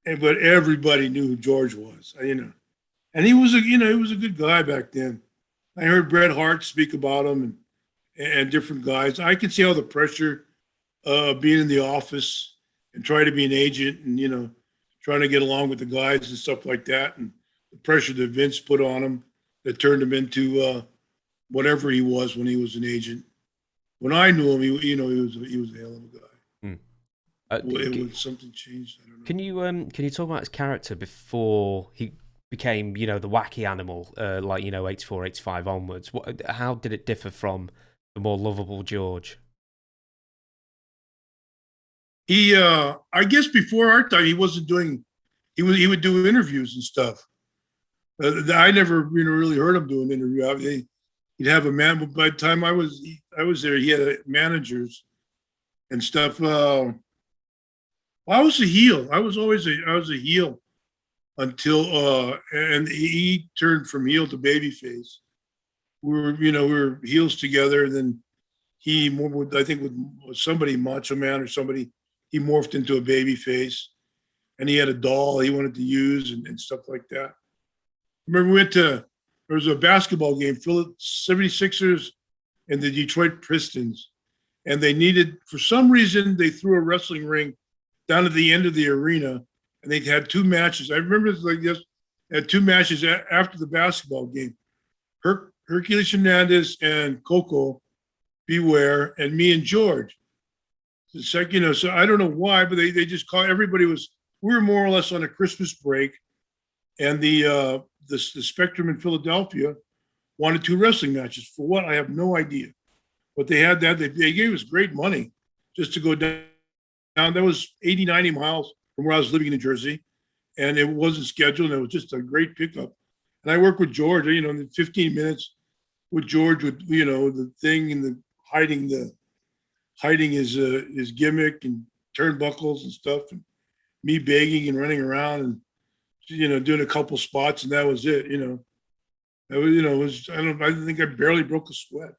knew who George was, And he was a good guy back then. I heard Bret Hart speak about him and different guys. I could see how the pressure of being in the office and trying to be an agent and, trying to get along with the guys and stuff like that, and the pressure that Vince put on him that turned him into whatever he was when he was an agent. When I knew him, he was a hell of a guy. Something changed. I don't know. Can you talk about his character before he became, the wacky animal, 84, 85 onwards? How did it differ from the more lovable George? He, I guess before our time, he wasn't doing. He would do interviews and stuff. I never, really heard him do an interview. He'd have a man. But by the time I was there, he had managers and stuff. I was a heel. I was a heel until and he turned from heel to babyface. We were heels together. And then he, I think with somebody, Macho Man or somebody, he morphed into a babyface, and he had a doll he wanted to use and stuff like that. Remember, there was a basketball game, 76ers and the Detroit Pistons, and they needed, for some reason, they threw a wrestling ring down at the end of the arena, and they had two matches. I remember it like this. They had two matches after the basketball game. Hercules Hernandez and Coco Beware, and me and George. The second, so I don't know why, but they just called, we were more or less on a Christmas break, and the Spectrum in Philadelphia wanted two wrestling matches. For what? I have no idea. But they had that. They gave us great money just to go down. That was 80, 90 miles from where I was living in New Jersey, and it wasn't scheduled, and it was just a great pickup. And I worked with George, in 15 minutes with George, with, the thing and the hiding his gimmick and turnbuckles and stuff, and me begging and running around and, doing a couple spots, and that was it. I think I barely broke a sweat.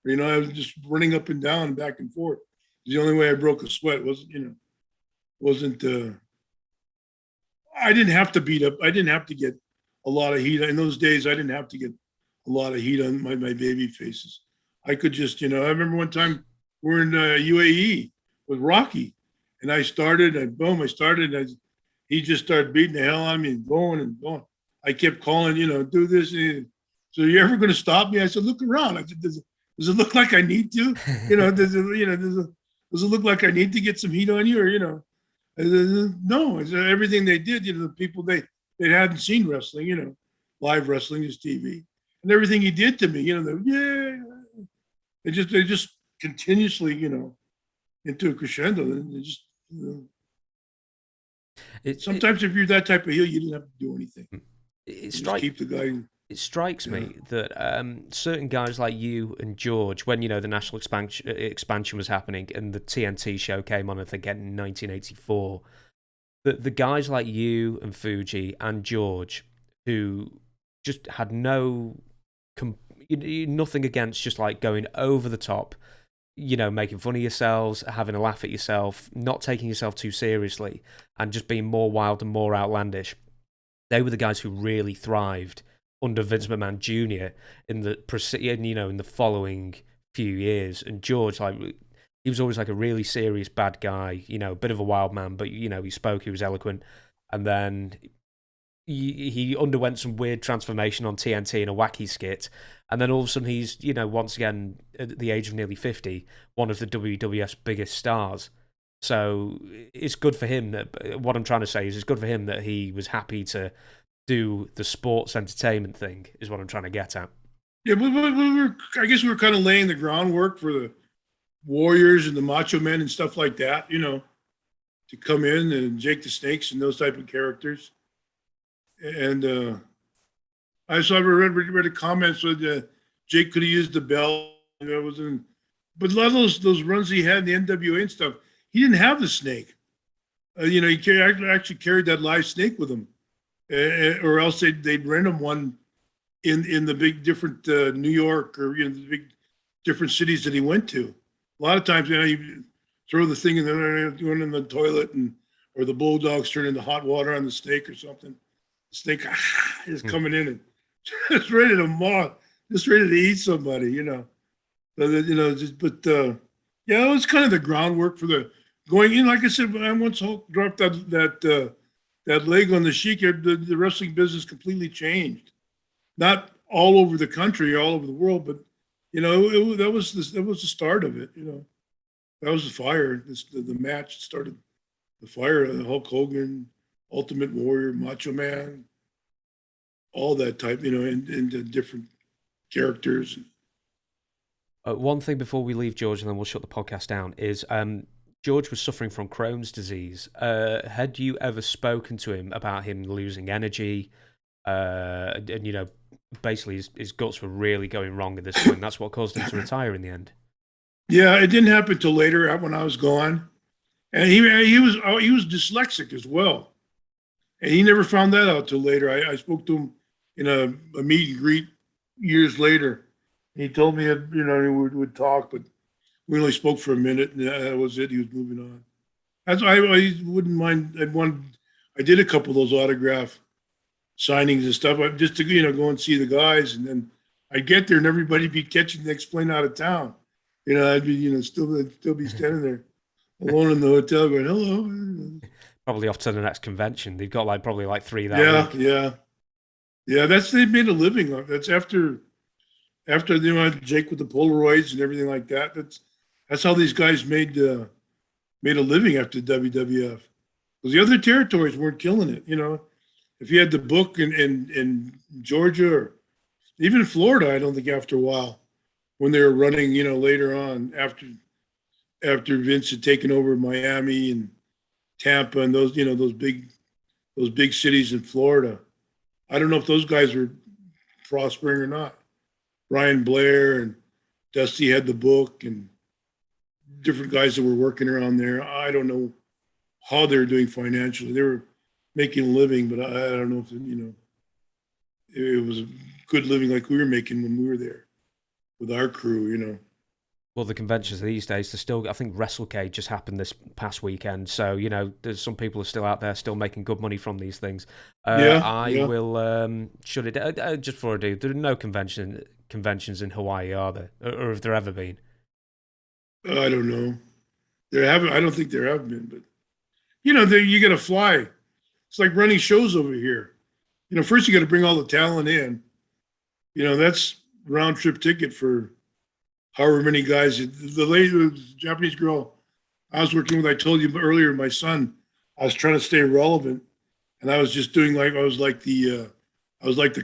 I was just running up and down and back and forth. The only way I broke a sweat wasn't. I didn't have to beat up. I didn't have to get a lot of heat in those days. I didn't have to get a lot of heat on my baby faces. I could just, I remember one time we were in UAE with Rocky, and I started, and boom, he just started beating the hell out of me and going. I kept calling, do this. So you're ever going to stop me? I said, look around. I said, does it look like I need to? Does it look like I need to get some heat on you? Or, no, I said, everything they did, the people they hadn't seen wrestling, live wrestling is TV, and everything he did to me, they just continuously, into a crescendo. And they just, sometimes if you're that type of heel, you didn't have to do anything. Keep the guy. It strikes me that certain guys like you and George, when the national expansion was happening and the TNT show came on, I think in 1984, the guys like you and Fuji and George, who just had nothing against just like going over the top, making fun of yourselves, having a laugh at yourself, not taking yourself too seriously, and just being more wild and more outlandish. They were the guys who really thrived under Vince McMahon Jr. in the following few years. And George, like, he was always like a really serious bad guy, a bit of a wild man, but he spoke, he was eloquent, and then he underwent some weird transformation on TNT in a wacky skit, and then all of a sudden he's, once again at the age of nearly 50, one of the WWF's biggest stars. So it's good for him what I'm trying to say is it's good for him that he was happy to do the sports entertainment thing, is what I'm trying to get at. Yeah, but I guess we were kind of laying the groundwork for the Warriors and the Macho Men and stuff like that, to come in, and Jake the Snakes and those type of characters. And I read the comments with Jake could have used the belt. But a lot of those runs he had in the NWA and stuff, he didn't have the snake. He actually carried that live snake with him, or else they'd rent him one in the big different New York or the big different cities that he went to. A lot of times, you throw the thing in the toilet, or the bulldogs turn into hot water on the snake or something. The snake is coming in and just ready to maul, just ready to eat somebody, So that, it was kind of the groundwork for the going in. Like I said, when I once dropped that leg on the Sheik, the wrestling business completely changed. Not all over the country, all over the world, but that was the start of it. That was the fire. The match started the fire. Hulk Hogan, Ultimate Warrior, Macho Man, all that type. And the different characters. One thing before we leave George, and then we'll shut the podcast down, is George was suffering from Crohn's disease. Had you ever spoken to him about him losing energy? And basically his guts were really going wrong at this point. That's what caused him to retire in the end. Yeah, it didn't happen till later when I was gone, and he was dyslexic as well, and he never found that out till later. I spoke to him in a meet and greet years later. He told me that we would talk, but we only spoke for a minute, and that was it. He was moving on. I wouldn't mind. I did a couple of those autograph signings and stuff, just to go and see the guys, and then I'd get there and everybody be catching the next plane out of town. I'd be still be standing there alone in the hotel going, hello. Probably off to the next convention. They've got probably 3 that week. Yeah. They made a living on it. That's after Jake with the Polaroids and everything like that. That's how these guys made a living after WWF. Because the other territories weren't killing it. If you had the book in Georgia or even Florida, I don't think after a while, when they were running, later on after Vince had taken over Miami and Tampa and those big cities in Florida, I don't know if those guys were prospering or not. Ryan Blair and Dusty had the book, and different guys that were working around there. I don't know how they were doing financially. They were making a living, but I don't know if it was a good living like we were making when we were there with our crew. Well, the conventions these days, there's still, I think WrestleCade just happened this past weekend. So, there's some people are still out there still making good money from these things. I will shut it down. Just before I do, there are no conventions in Hawaii, are there? Or have there ever been? I don't know. I don't think there have been, but you got to fly. It's like running shows over here. First you got to bring all the talent in. That's round trip ticket for however many guys. The Japanese girl I was working with, I told you earlier, my son, I was trying to stay relevant, and I was just doing I was like the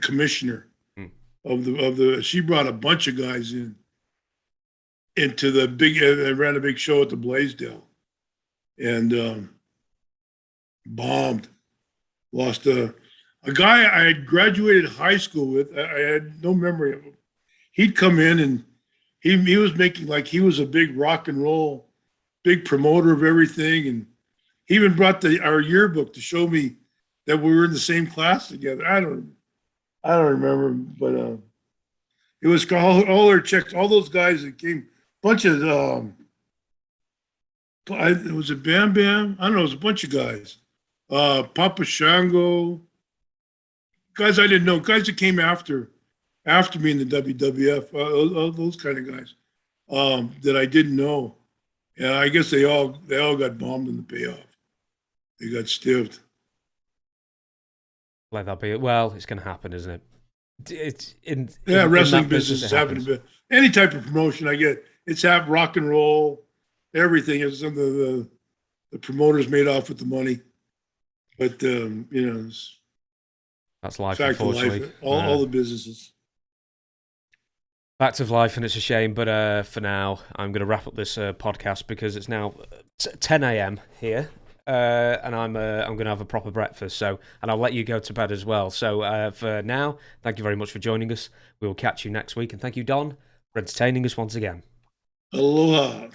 commissioner of the. She brought a bunch of guys into the big. I ran a big show at the Blaisdell, and bombed. Lost a guy I had graduated high school with. I had no memory of him. He'd come in and he was making he was a big rock and roll, big promoter of everything, and he even brought our yearbook to show me that we were in the same class together. I don't remember, but it was all their checks. All those guys that came, bunch of was it Bam Bam? I don't know. It was a bunch of guys. Papa Shango, guys I didn't know, guys that came after me in the WWF, all those kind of guys that I didn't know. And I guess they all got bombed in the payoff. They got stiffed. Let that be. Well, it's going to happen, isn't it? It's wrestling in business is happening. Any type of promotion I get, it's rock and roll, everything is some of the promoters made off with the money. But that's life, fact of unfortunately. Life, all the businesses. Fact of life, and it's a shame. But for now, I'm going to wrap up this podcast because it's now 10 a.m. here. And I'm going to have a proper breakfast. And I'll let you go to bed as well. So for now, thank you very much for joining us. We will catch you next week. And thank you, Don, for entertaining us once again. Aloha.